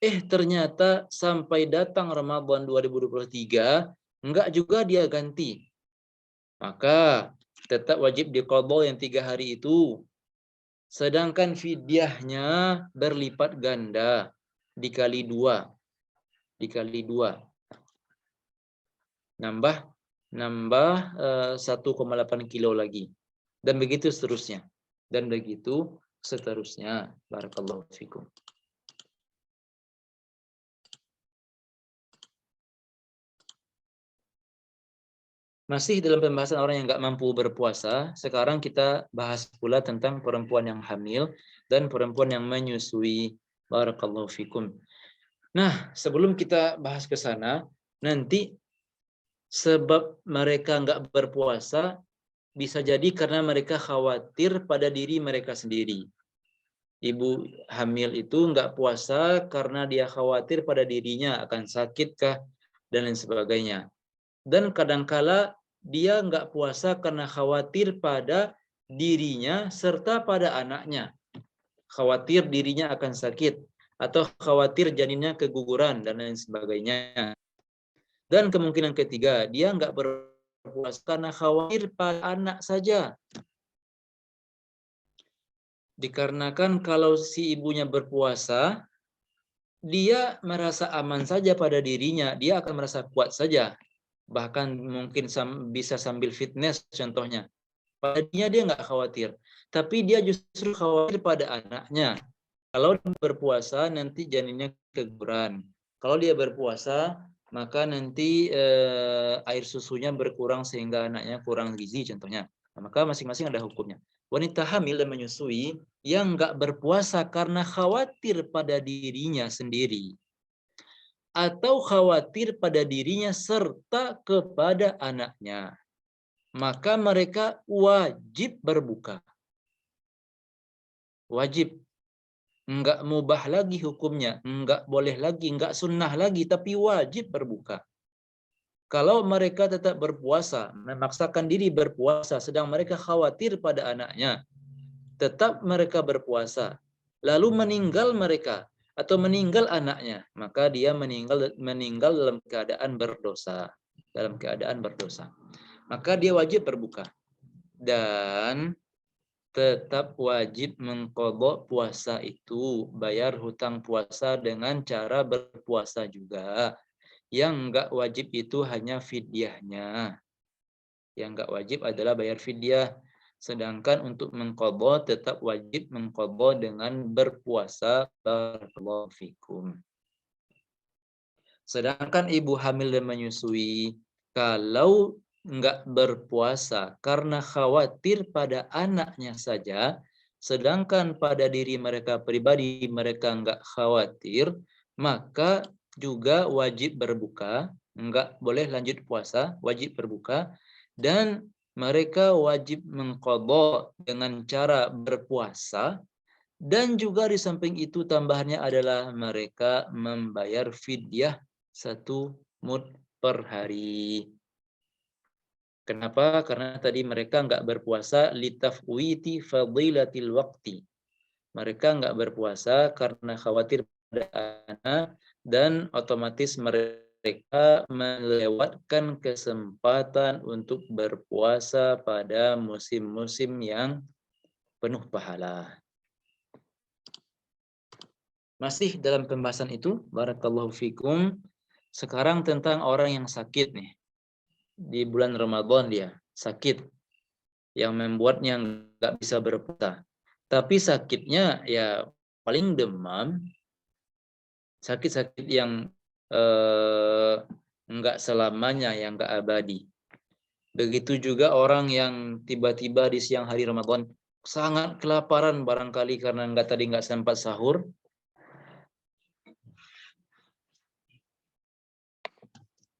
Ternyata sampai datang Ramadan 2023, enggak juga dia ganti. Maka tetap wajib diqadha yang 3 hari itu. Sedangkan fidyahnya berlipat ganda, dikali 2. Nambah 1,8 kilo lagi. Dan begitu seterusnya. Barakallahu fikum. Masih dalam pembahasan orang yang nggak mampu berpuasa, sekarang kita bahas pula tentang perempuan yang hamil dan perempuan yang menyusui. Barakallahu fikum. Nah, sebelum kita bahas ke sana, nanti sebab mereka nggak berpuasa bisa jadi karena mereka khawatir pada diri mereka sendiri. Ibu hamil itu nggak puasa karena dia khawatir pada dirinya akan sakitkah dan lain sebagainya. Dan kadangkala dia nggak puasa karena khawatir pada dirinya serta pada anaknya. Khawatir dirinya akan sakit atau khawatir janinnya keguguran dan lain sebagainya. Dan kemungkinan ketiga, dia nggak berpuasa karena khawatir pada anak saja. Dikarenakan kalau si ibunya berpuasa, dia merasa aman saja pada dirinya, dia akan merasa kuat saja. Bahkan mungkin bisa sambil fitness contohnya. Padanya dia nggak khawatir. Tapi dia justru khawatir pada anaknya. Kalau dia berpuasa nanti janinnya keguguran. Kalau dia berpuasa maka nanti air susunya berkurang sehingga anaknya kurang gizi contohnya. Nah, maka masing-masing ada hukumnya. Wanita hamil dan menyusui yang nggak berpuasa karena khawatir pada dirinya sendiri atau khawatir pada dirinya serta kepada anaknya, maka mereka wajib berbuka. Wajib. Enggak mubah lagi hukumnya, enggak boleh lagi, enggak sunnah lagi, tapi wajib berbuka. Kalau mereka tetap berpuasa, memaksakan diri berpuasa, sedang mereka khawatir pada anaknya, tetap mereka berpuasa, lalu meninggal mereka atau meninggal anaknya, maka dia meninggal dalam keadaan berdosa. Maka dia wajib berbuka dan tetap wajib mengqadha puasa itu, bayar hutang puasa dengan cara berpuasa juga. Yang enggak wajib itu hanya fidyahnya. Yang enggak wajib adalah bayar fidyah. Sedangkan untuk mengqadha tetap wajib mengqadha dengan berpuasa. Barakallahu fikum. Sedangkan ibu hamil dan menyusui, kalau enggak berpuasa karena khawatir pada anaknya saja, sedangkan pada diri mereka pribadi mereka enggak khawatir, maka juga wajib berbuka, enggak boleh lanjut puasa, wajib berbuka, dan mereka wajib mengqadha dengan cara berpuasa, dan juga di samping itu tambahannya adalah mereka membayar fidyah 1 mud per hari. Kenapa? Karena tadi mereka enggak berpuasa litafwiti fadilatil waqti. Mereka enggak berpuasa karena khawatir pada anak dan otomatis mereka melewatkan kesempatan untuk berpuasa pada musim-musim yang penuh pahala. Masih dalam pembahasan itu, barakallahu fikum. Sekarang tentang orang yang sakit nih. Di bulan Ramadan dia sakit yang membuatnya nggak bisa berpuasa. Tapi sakitnya ya paling demam, sakit-sakit yang nggak selamanya, yang nggak abadi. Begitu juga orang yang tiba-tiba di siang hari Ramadan sangat kelaparan barangkali karena nggak sempat sahur.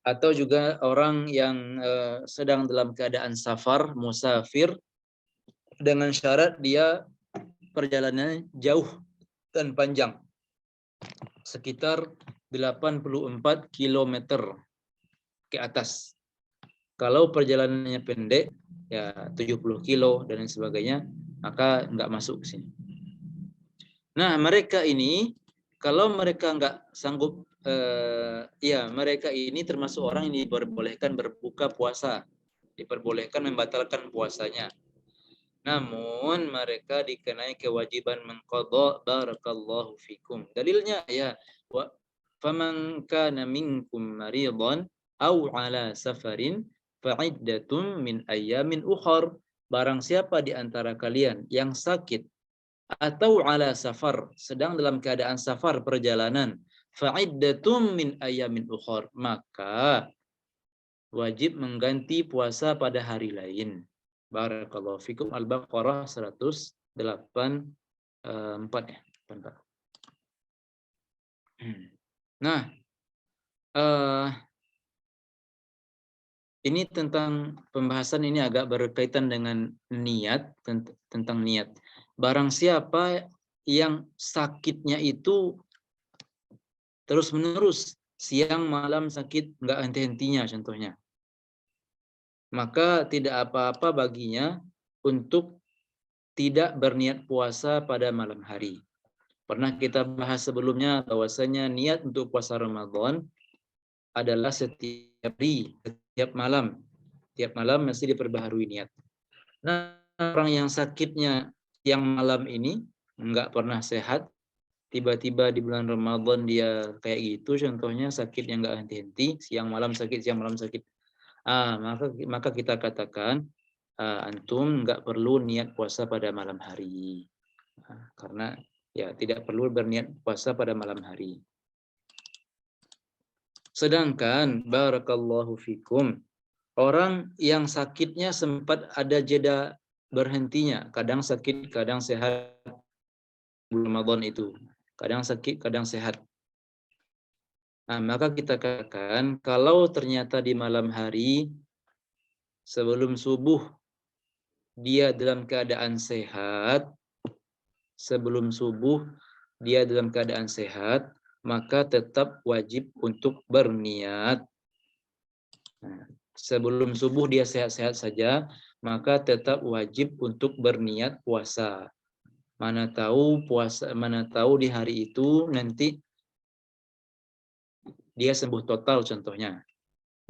Atau juga orang yang sedang dalam keadaan safar, musafir, dengan syarat dia perjalanannya jauh dan panjang, sekitar 84 km ke atas. Kalau perjalanannya pendek, ya 70 kilo dan lain sebagainya, maka nggak masuk ke sini. Nah, mereka ini, kalau mereka nggak sanggup, ya mereka ini termasuk orang yang diperbolehkan berbuka puasa, diperbolehkan membatalkan puasanya. Namun mereka dikenai kewajiban mengqadha, barakallahu fikum. Dalilnya ya, wa faman kana minkum maridan aw ala safarin fa'iddatun min ayyamin ukhar. Barang siapa di antara kalian yang sakit atau ala safar, sedang dalam keadaan safar perjalanan, fa'iddatun min ayyamin ukhar, maka wajib mengganti puasa pada hari lain. Barakallahu fikum. Al-Baqarah 184 ya. Nah, ini tentang pembahasan ini agak berkaitan dengan niat, tentang niat. Barang siapa yang sakitnya itu terus-menerus, siang malam sakit, nggak henti-hentinya contohnya, maka tidak apa-apa baginya untuk tidak berniat puasa pada malam hari. Pernah kita bahas sebelumnya bahwasanya niat untuk puasa Ramadan adalah setiap hari, setiap malam. Tiap malam mesti diperbaharui niat. Nah, orang yang sakitnya yang malam ini nggak pernah sehat, tiba-tiba di bulan Ramadan dia kayak gitu, contohnya sakit yang nggak henti-henti, siang malam sakit, siang malam sakit. Maka kita katakan antum nggak perlu niat puasa pada malam hari. Karena ya tidak perlu berniat puasa pada malam hari. Sedangkan barakallahu fikum, orang yang sakitnya sempat ada jeda berhentinya, kadang sakit, kadang sehat bulan Ramadan itu. Kadang sakit, kadang sehat. Nah, maka kita katakan kalau ternyata di malam hari sebelum subuh dia dalam keadaan sehat, sebelum subuh dia dalam keadaan sehat, maka tetap wajib untuk berniat. Nah, sebelum subuh dia sehat-sehat saja, maka tetap wajib untuk berniat puasa. Mana tahu di hari itu nanti dia sembuh total contohnya.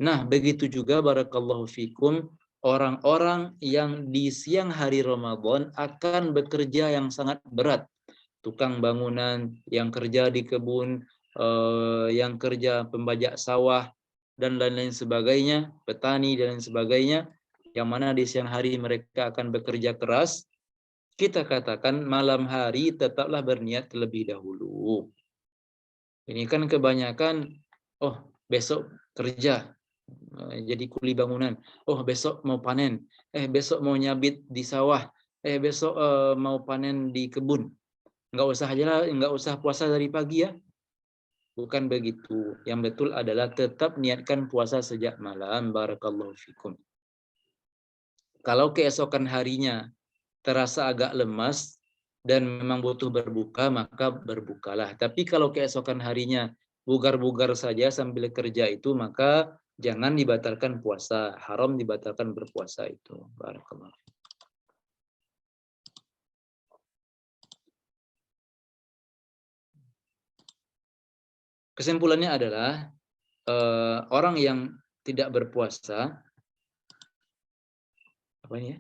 Nah, begitu juga barakallahu fikum, orang-orang yang di siang hari Ramadan akan bekerja yang sangat berat. Tukang bangunan, yang kerja di kebun, yang kerja pembajak sawah, dan lain-lain sebagainya, petani dan lain sebagainya, yang mana di siang hari mereka akan bekerja keras, kita katakan malam hari tetaplah berniat terlebih dahulu. Ini kan kebanyakan, oh besok kerja, jadi kuli bangunan, oh besok mau panen, besok mau nyabit di sawah, besok mau panen di kebun. Nggak usah puasa dari pagi ya. Bukan begitu. Yang betul adalah tetap niatkan puasa sejak malam. Barakallahu fikum. Kalau keesokan harinya terasa agak lemas dan memang butuh berbuka, maka berbukalah. Tapi kalau keesokan harinya bugar-bugar saja sambil kerja itu, maka jangan dibatalkan puasa. Haram dibatalkan berpuasa itu. Barakallahu. Kesimpulannya adalah orang yang tidak berpuasa, apa ini ya?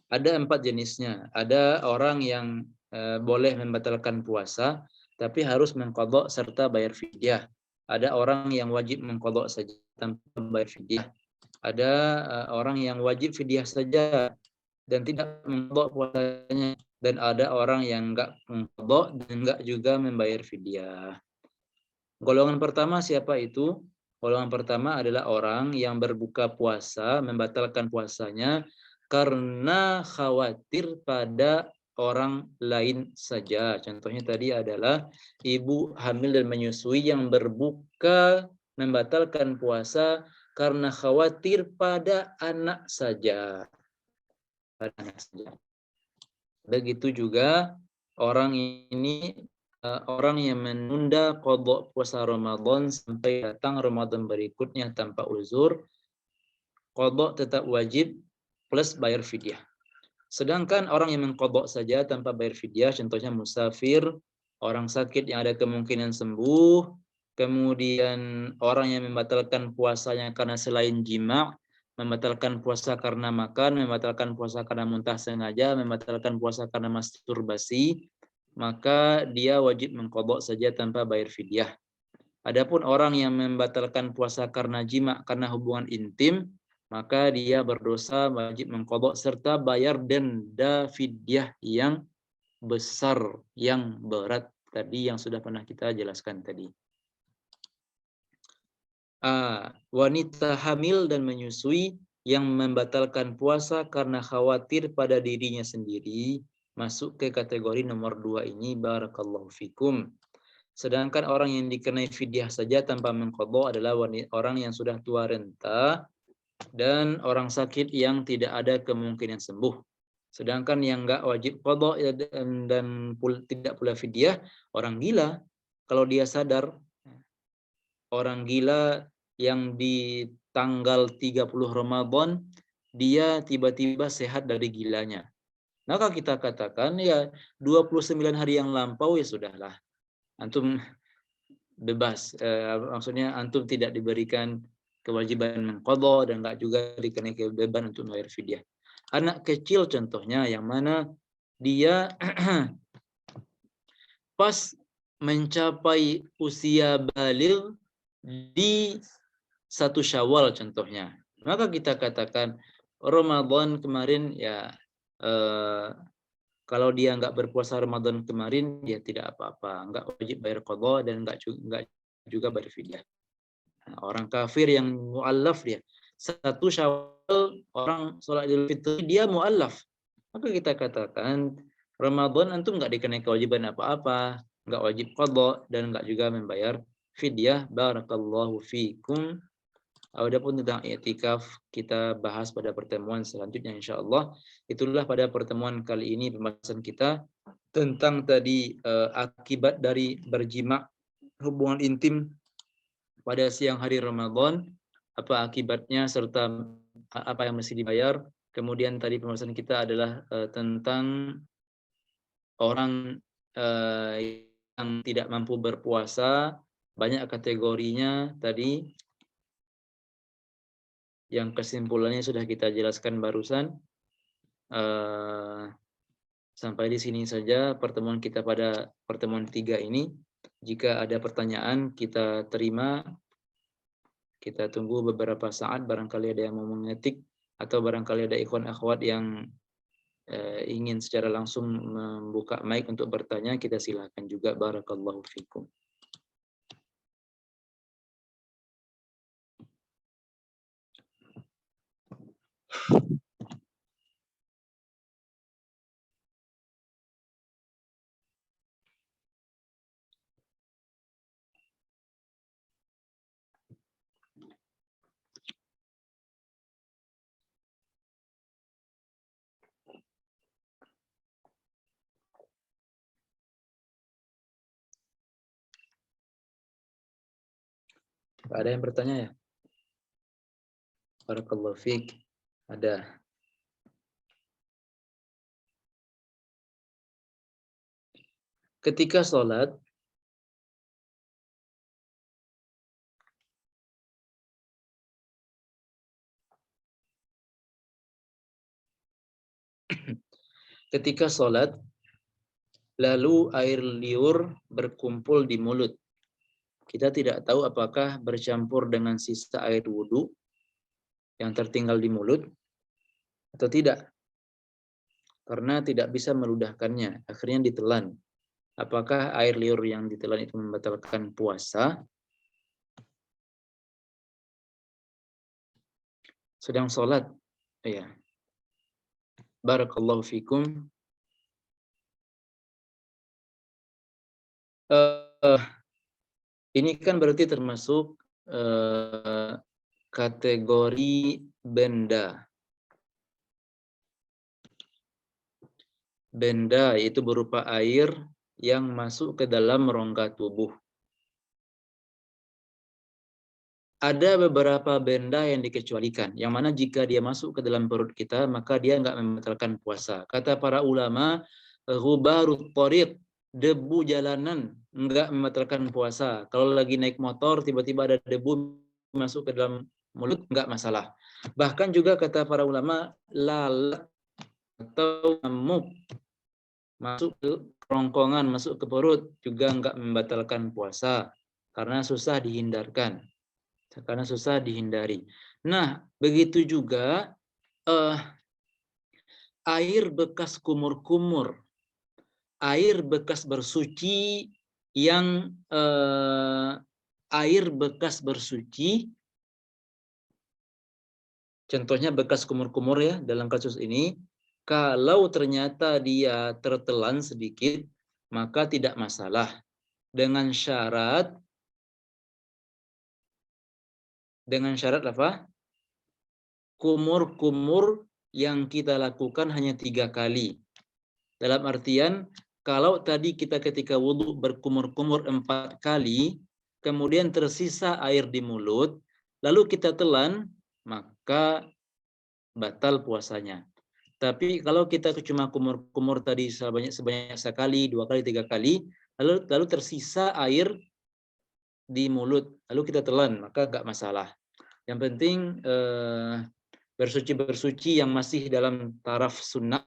Ada 4 jenisnya. Ada orang yang boleh membatalkan puasa, tapi harus mengqadha serta bayar fidyah. Ada orang yang wajib mengqadha saja tanpa bayar fidyah. Ada orang yang wajib fidyah saja dan tidak mengqadha puasanya. Dan ada orang yang enggak mengqadha dan enggak juga membayar fidyah. Golongan pertama siapa itu? Golongan pertama adalah orang yang berbuka puasa, membatalkan puasanya karena khawatir pada orang lain saja. Contohnya tadi adalah ibu hamil dan menyusui yang berbuka membatalkan puasa karena khawatir pada anak saja. Pada anak saja. Begitu juga orang ini orang yang menunda qadha puasa Ramadan sampai datang Ramadan berikutnya tanpa uzur, qadha tetap wajib plus bayar fidyah. Sedangkan orang yang mengqadha saja tanpa bayar fidyah, contohnya musafir, orang sakit yang ada kemungkinan sembuh, kemudian orang yang membatalkan puasanya karena selain jima', membatalkan puasa karena makan, membatalkan puasa karena muntah sengaja, membatalkan puasa karena masturbasi, maka dia wajib mengqadha saja tanpa bayar fidyah. Adapun orang yang membatalkan puasa karena jima', karena hubungan intim, maka dia berdosa wajib mengqadha serta bayar denda fidyah yang besar, yang berat tadi yang sudah pernah kita jelaskan tadi. Wanita hamil dan menyusui yang membatalkan puasa karena khawatir pada dirinya sendiri masuk ke kategori nomor 2 ini, barakallahu fikum. Sedangkan orang yang dikenai fidyah saja tanpa mengqadha adalah orang yang sudah tua renta dan orang sakit yang tidak ada kemungkinan sembuh. Sedangkan yang enggak wajib qadha dan tidak pula fidyah, orang gila. Kalau dia sadar, orang gila yang di tanggal 30 Ramadan dia tiba-tiba sehat dari gilanya. Maka kita katakan ya 29 hari yang lampau ya sudahlah. Antum bebas. Maksudnya antum tidak diberikan kewajiban mengqadha dan enggak juga dikenai kewajiban untuk membayar fidyah. Anak kecil contohnya yang mana dia pas mencapai usia baligh di 1 Syawal contohnya. Maka kita katakan Ramadan kemarin ya kalau dia enggak berpuasa Ramadan kemarin dia tidak apa-apa, enggak wajib bayar qadha dan enggak juga bayar fidyah. Nah, orang kafir yang mu'allaf dia 1 Syawal orang sholat Idul Fitri dia mu'allaf. Maka kita katakan Ramadan antum enggak dikenai kewajiban apa-apa, enggak wajib qadha dan enggak juga membayar fidyah. Barakallahu fikum. Adapun tentang i'tikaf kita bahas pada pertemuan selanjutnya insyaallah. Itulah pada pertemuan kali ini pembahasan kita tentang tadi akibat dari berjima' hubungan intim pada siang hari Ramadan, apa akibatnya serta apa yang mesti dibayar. Kemudian tadi pembahasan kita adalah tentang orang yang tidak mampu berpuasa, banyak kategorinya tadi. Yang kesimpulannya sudah kita jelaskan barusan. Sampai di sini saja pertemuan kita pada pertemuan 3 ini. Jika ada pertanyaan kita terima. Kita tunggu beberapa saat, barangkali ada yang mau mengetik atau barangkali ada ikhwan akhwat yang ingin secara langsung membuka mic untuk bertanya, kita silakan juga. Barakallahu fikum. Ada yang bertanya ya? Barakallahu fik. Ada. Ketika sholat, ketika sholat lalu air liur berkumpul di mulut. Kita tidak tahu apakah bercampur dengan sisa air wudhu yang tertinggal di mulut atau tidak, karena tidak bisa meludahkannya, akhirnya ditelan. Apakah air liur yang ditelan itu membatalkan puasa? Sedang sholat, ya. Barakallahu fikum. Ini kan berarti termasuk kategori benda. Benda itu berupa air yang masuk ke dalam rongga tubuh. Ada beberapa benda yang dikecualikan, yang mana jika dia masuk ke dalam perut kita, maka dia nggak membatalkan puasa. Kata para ulama, ghubarut thariq, debu jalanan, nggak membatalkan puasa. Kalau lagi naik motor, tiba-tiba ada debu masuk ke dalam mulut, nggak masalah. Bahkan juga kata para ulama, lalat atau nyamuk masuk ke kerongkongan, masuk ke perut, juga nggak membatalkan puasa, karena susah dihindarkan. Karena susah dihindari. Nah, begitu juga air bekas kumur-kumur, air bekas bersuci yang air bekas bersuci, contohnya bekas kumur-kumur ya dalam kasus ini, kalau ternyata dia tertelan sedikit, maka tidak masalah. Dengan syarat apa? Kumur-kumur yang kita lakukan hanya 3 kali. Dalam artian, kalau tadi kita ketika wudhu berkumur-kumur 4 kali, kemudian tersisa air di mulut, lalu kita telan, maka batal puasanya. Tapi kalau kita cuma kumur-kumur tadi sebanyak sekali, 2 kali, 3 kali, lalu tersisa air di mulut, lalu kita telan, maka nggak masalah. Yang penting bersuci yang masih dalam taraf sunnah,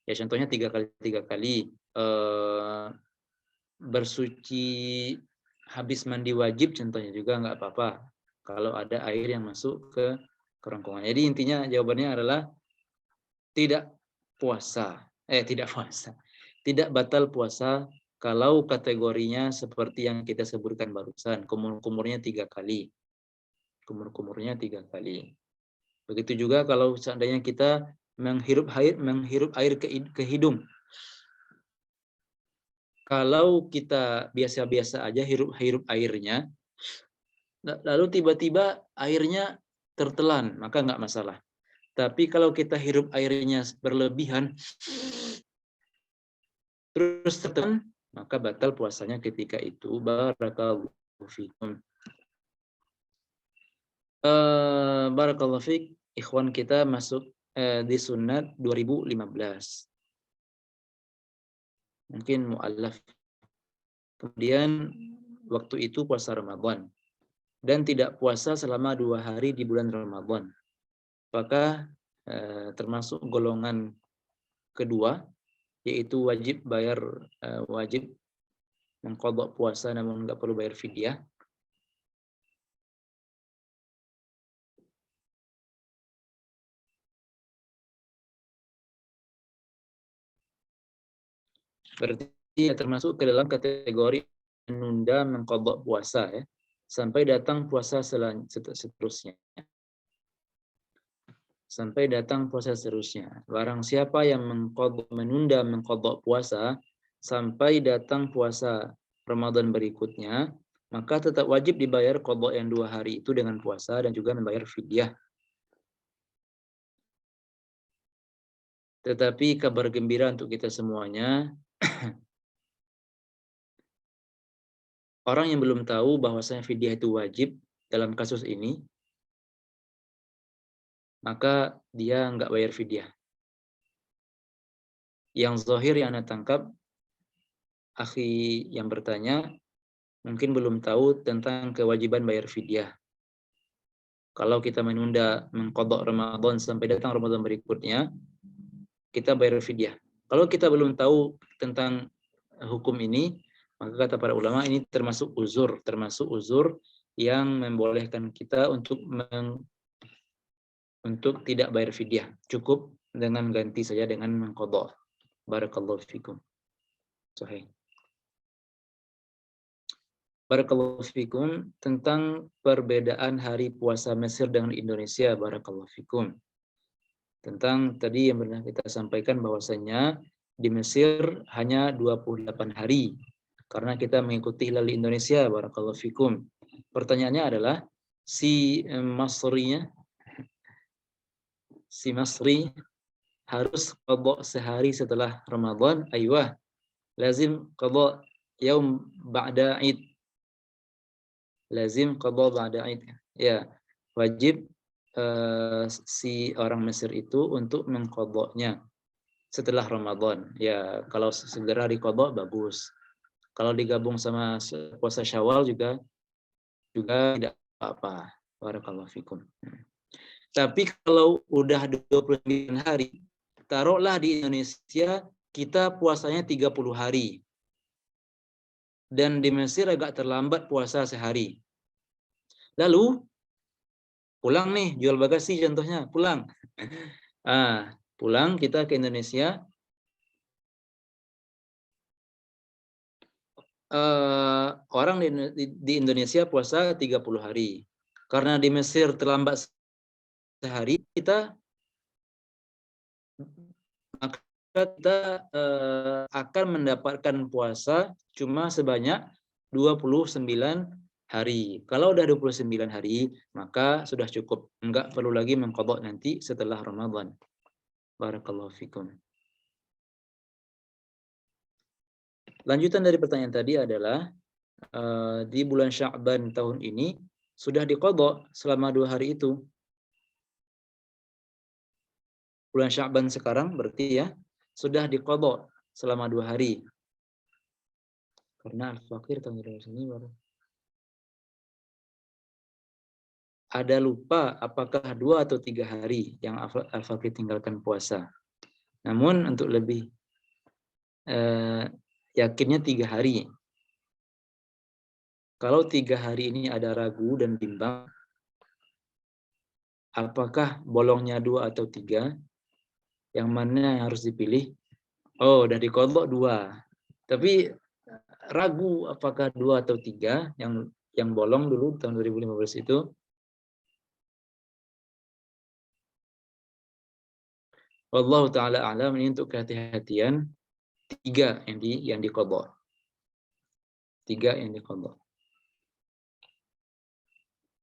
ya contohnya 3 kali. Bersuci habis mandi wajib contohnya juga nggak apa-apa kalau ada air yang masuk ke kerongkongan. Jadi intinya jawabannya adalah tidak tidak batal puasa kalau kategorinya seperti yang kita sebutkan barusan, kumur-kumurnya 3 kali. Kumur-kumurnya 3 kali. Begitu juga kalau seandainya kita menghirup air ke hidung. Kalau kita biasa-biasa aja hirup airnya, lalu tiba-tiba airnya tertelan, maka nggak masalah. Tapi kalau kita hirup airnya berlebihan, terus tertelan, maka batal puasanya ketika itu. Barakallahu fikum. Barakallahu fik, ikhwan kita masuk di sunat 2015. Mungkin mu'allaf. Kemudian waktu itu puasa Ramadan. Dan tidak puasa selama 2 hari di bulan Ramadan. Maka termasuk golongan kedua, yaitu wajib mengqadha puasa namun nggak perlu bayar fidyah. Berarti termasuk ke dalam kategori menunda mengqadha puasa ya, sampai datang puasa seterusnya. Sampai datang puasa seterusnya. Barang siapa yang menunda mengqadha puasa sampai datang puasa Ramadan berikutnya, maka tetap wajib dibayar qadha yang 2 hari itu dengan puasa dan juga membayar fidyah. Tetapi kabar gembira untuk kita semuanya, orang yang belum tahu bahwasanya fidyah itu wajib dalam kasus ini, maka dia nggak bayar fidyah. Yang zahir yang Anda tangkap, akhi yang bertanya, mungkin belum tahu tentang kewajiban bayar fidyah. Kalau kita menunda mengqadha Ramadan sampai datang Ramadan berikutnya, kita bayar fidyah. Kalau kita belum tahu tentang hukum ini, maka kata para ulama ini termasuk uzur yang membolehkan kita untuk tidak bayar fidyah, cukup dengan ganti saja dengan mengqadha. Barakallahu fikum. Sahih. Barakallahu fikum, tentang perbedaan hari puasa Mesir dengan Indonesia. Barakallahu fikum. Tentang tadi yang pernah kita sampaikan bahwasanya di Mesir hanya 28 hari karena kita mengikuti hilal di Indonesia. Barakallahu fikum. Pertanyaannya adalah si Masri harus qadha sehari setelah Ramadan. Aiyah, lazim qadha yaum ba'da Id. Lazim qadha ba'da Id. Ya, wajib si orang Mesir itu untuk mengqadhanya setelah Ramadan. Ya, kalau segera diqadha bagus. Kalau digabung sama puasa Syawal juga tidak apa-apa. Barakallahu fikum. Tapi kalau udah 29 hari, taruhlah di Indonesia kita puasanya 30 hari. Dan di Mesir agak terlambat puasa sehari. Lalu pulang nih, jual bagasi contohnya, pulang. Pulang kita ke Indonesia. Orang di Indonesia puasa 30 hari. Karena di Mesir terlambat sehari, maka kita akan mendapatkan puasa cuma sebanyak 29 hari. Kalau udah 29 hari, maka sudah cukup. Enggak perlu lagi mengqadha nanti setelah Ramadan. Barakallahu fikum. Lanjutan dari pertanyaan tadi adalah di bulan Sya'ban tahun ini sudah diqadha selama 2 hari itu. Bulan Sya'ban sekarang berarti ya sudah diqadha selama 2 hari. Karena Al-Fakir tahun ini baru. Ada lupa apakah 2 atau 3 hari yang Al-Fakir tinggalkan puasa. Namun untuk lebih yakinnya 3 hari. Kalau 3 hari ini ada ragu dan bimbang, apakah bolongnya 2 atau 3, yang mana yang harus dipilih? Oh, dari qadha 2. Tapi ragu apakah 2 atau 3 yang bolong dulu tahun 2015 itu. Wallahu taala a'lam, ini untuk kehati-hatian 3 yang diqadha. 3 yang diqadha.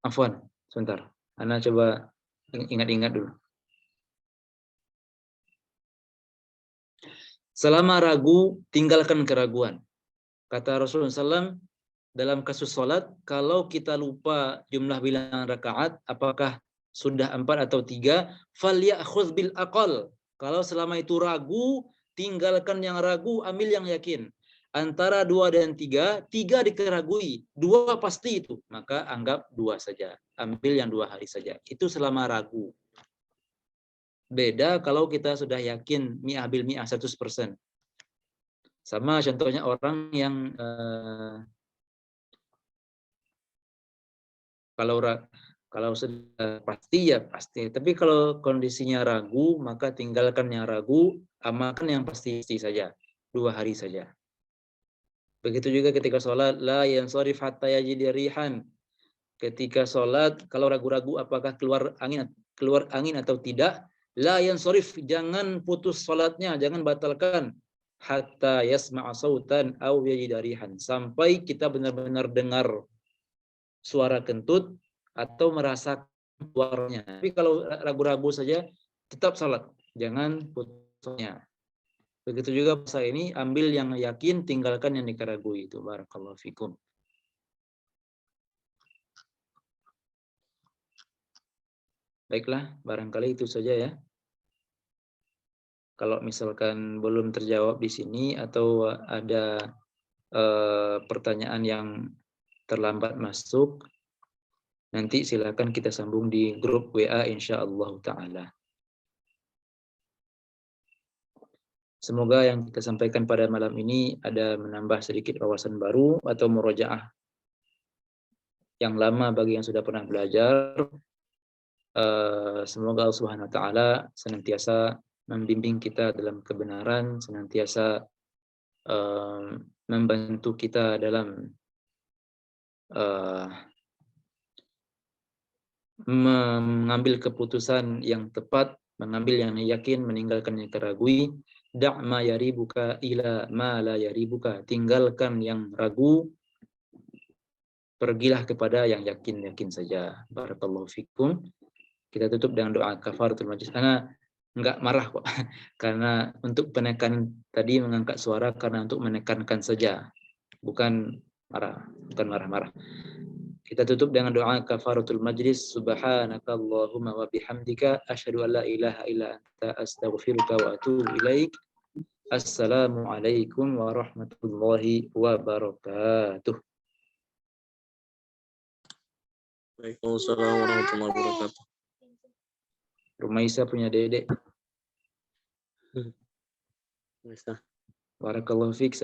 Afwan, sebentar. Ana coba ingat-ingat dulu. Selama ragu, tinggalkan keraguan. Kata Rasulullah SAW dalam kasus sholat, kalau kita lupa jumlah bilangan rakaat, apakah sudah 4 atau 3, falyakhudz bil aqal. Kalau selama itu ragu, tinggalkan yang ragu, ambil yang yakin. Antara 2 dan 3 dikeragui, 2 pasti itu, maka anggap 2 saja. Ambil yang 2 hari saja. Itu selama ragu. Beda kalau kita sudah yakin mi'ah bil mi'ah 100%. Sama contohnya orang yang kalau sudah pasti ya pasti. Tapi kalau kondisinya ragu, maka tinggalkan yang ragu, amalkan yang pasti saja. 2 hari saja. Begitu juga ketika sholat, la yansharif hatta yajid rihan. Ketika sholat, kalau ragu-ragu apakah keluar angin atau tidak, la yansharif, jangan putus sholatnya, jangan batalkan. Hatta yasma'a sautan aw yajid rihan. Sampai kita benar-benar dengar suara kentut atau merasakan suaranya. Tapi kalau ragu-ragu saja, tetap salat. Jangan putusnya. Begitu juga puasa ini, ambil yang yakin, tinggalkan yang dikeragui itu. Barakallahu fikum. Baiklah, barangkali itu saja ya. Kalau misalkan belum terjawab di sini atau ada pertanyaan yang terlambat masuk, nanti silakan kita sambung di grup WA insyaallah ta'ala. Semoga yang kita sampaikan pada malam ini ada menambah sedikit wawasan baru atau murojaah yang lama bagi yang sudah pernah belajar. Semoga Allah Subhanahu wa taala senantiasa membimbing kita dalam kebenaran, senantiasa membantu kita dalam mengambil keputusan yang tepat, mengambil yang yakin, meninggalkan yang teragui. Da' ma yaribuka ila ma la yaribuka. Tinggalkan yang ragu, pergilah kepada yang yakin-yakin saja. Barakallahu fikum. Kita tutup dengan doa kafaratul majlis. Karena enggak marah kok. Karena untuk penekan tadi mengangkat suara karena untuk menekankan saja. Bukan marah, bukan marah-marah. Kita tutup dengan doa kafaratul majlis. Subhanakallahumma wa bihamdika asyhadu an la ilaha illa anta astaghfiruka wa atubu ilaik. Assalamualaikum warahmatullahi wabarakatuh. Waalaikumsalam warahmatullahi wabarakatuh. Rumaisa punya dedek. Bisa. Barakallahu fiik.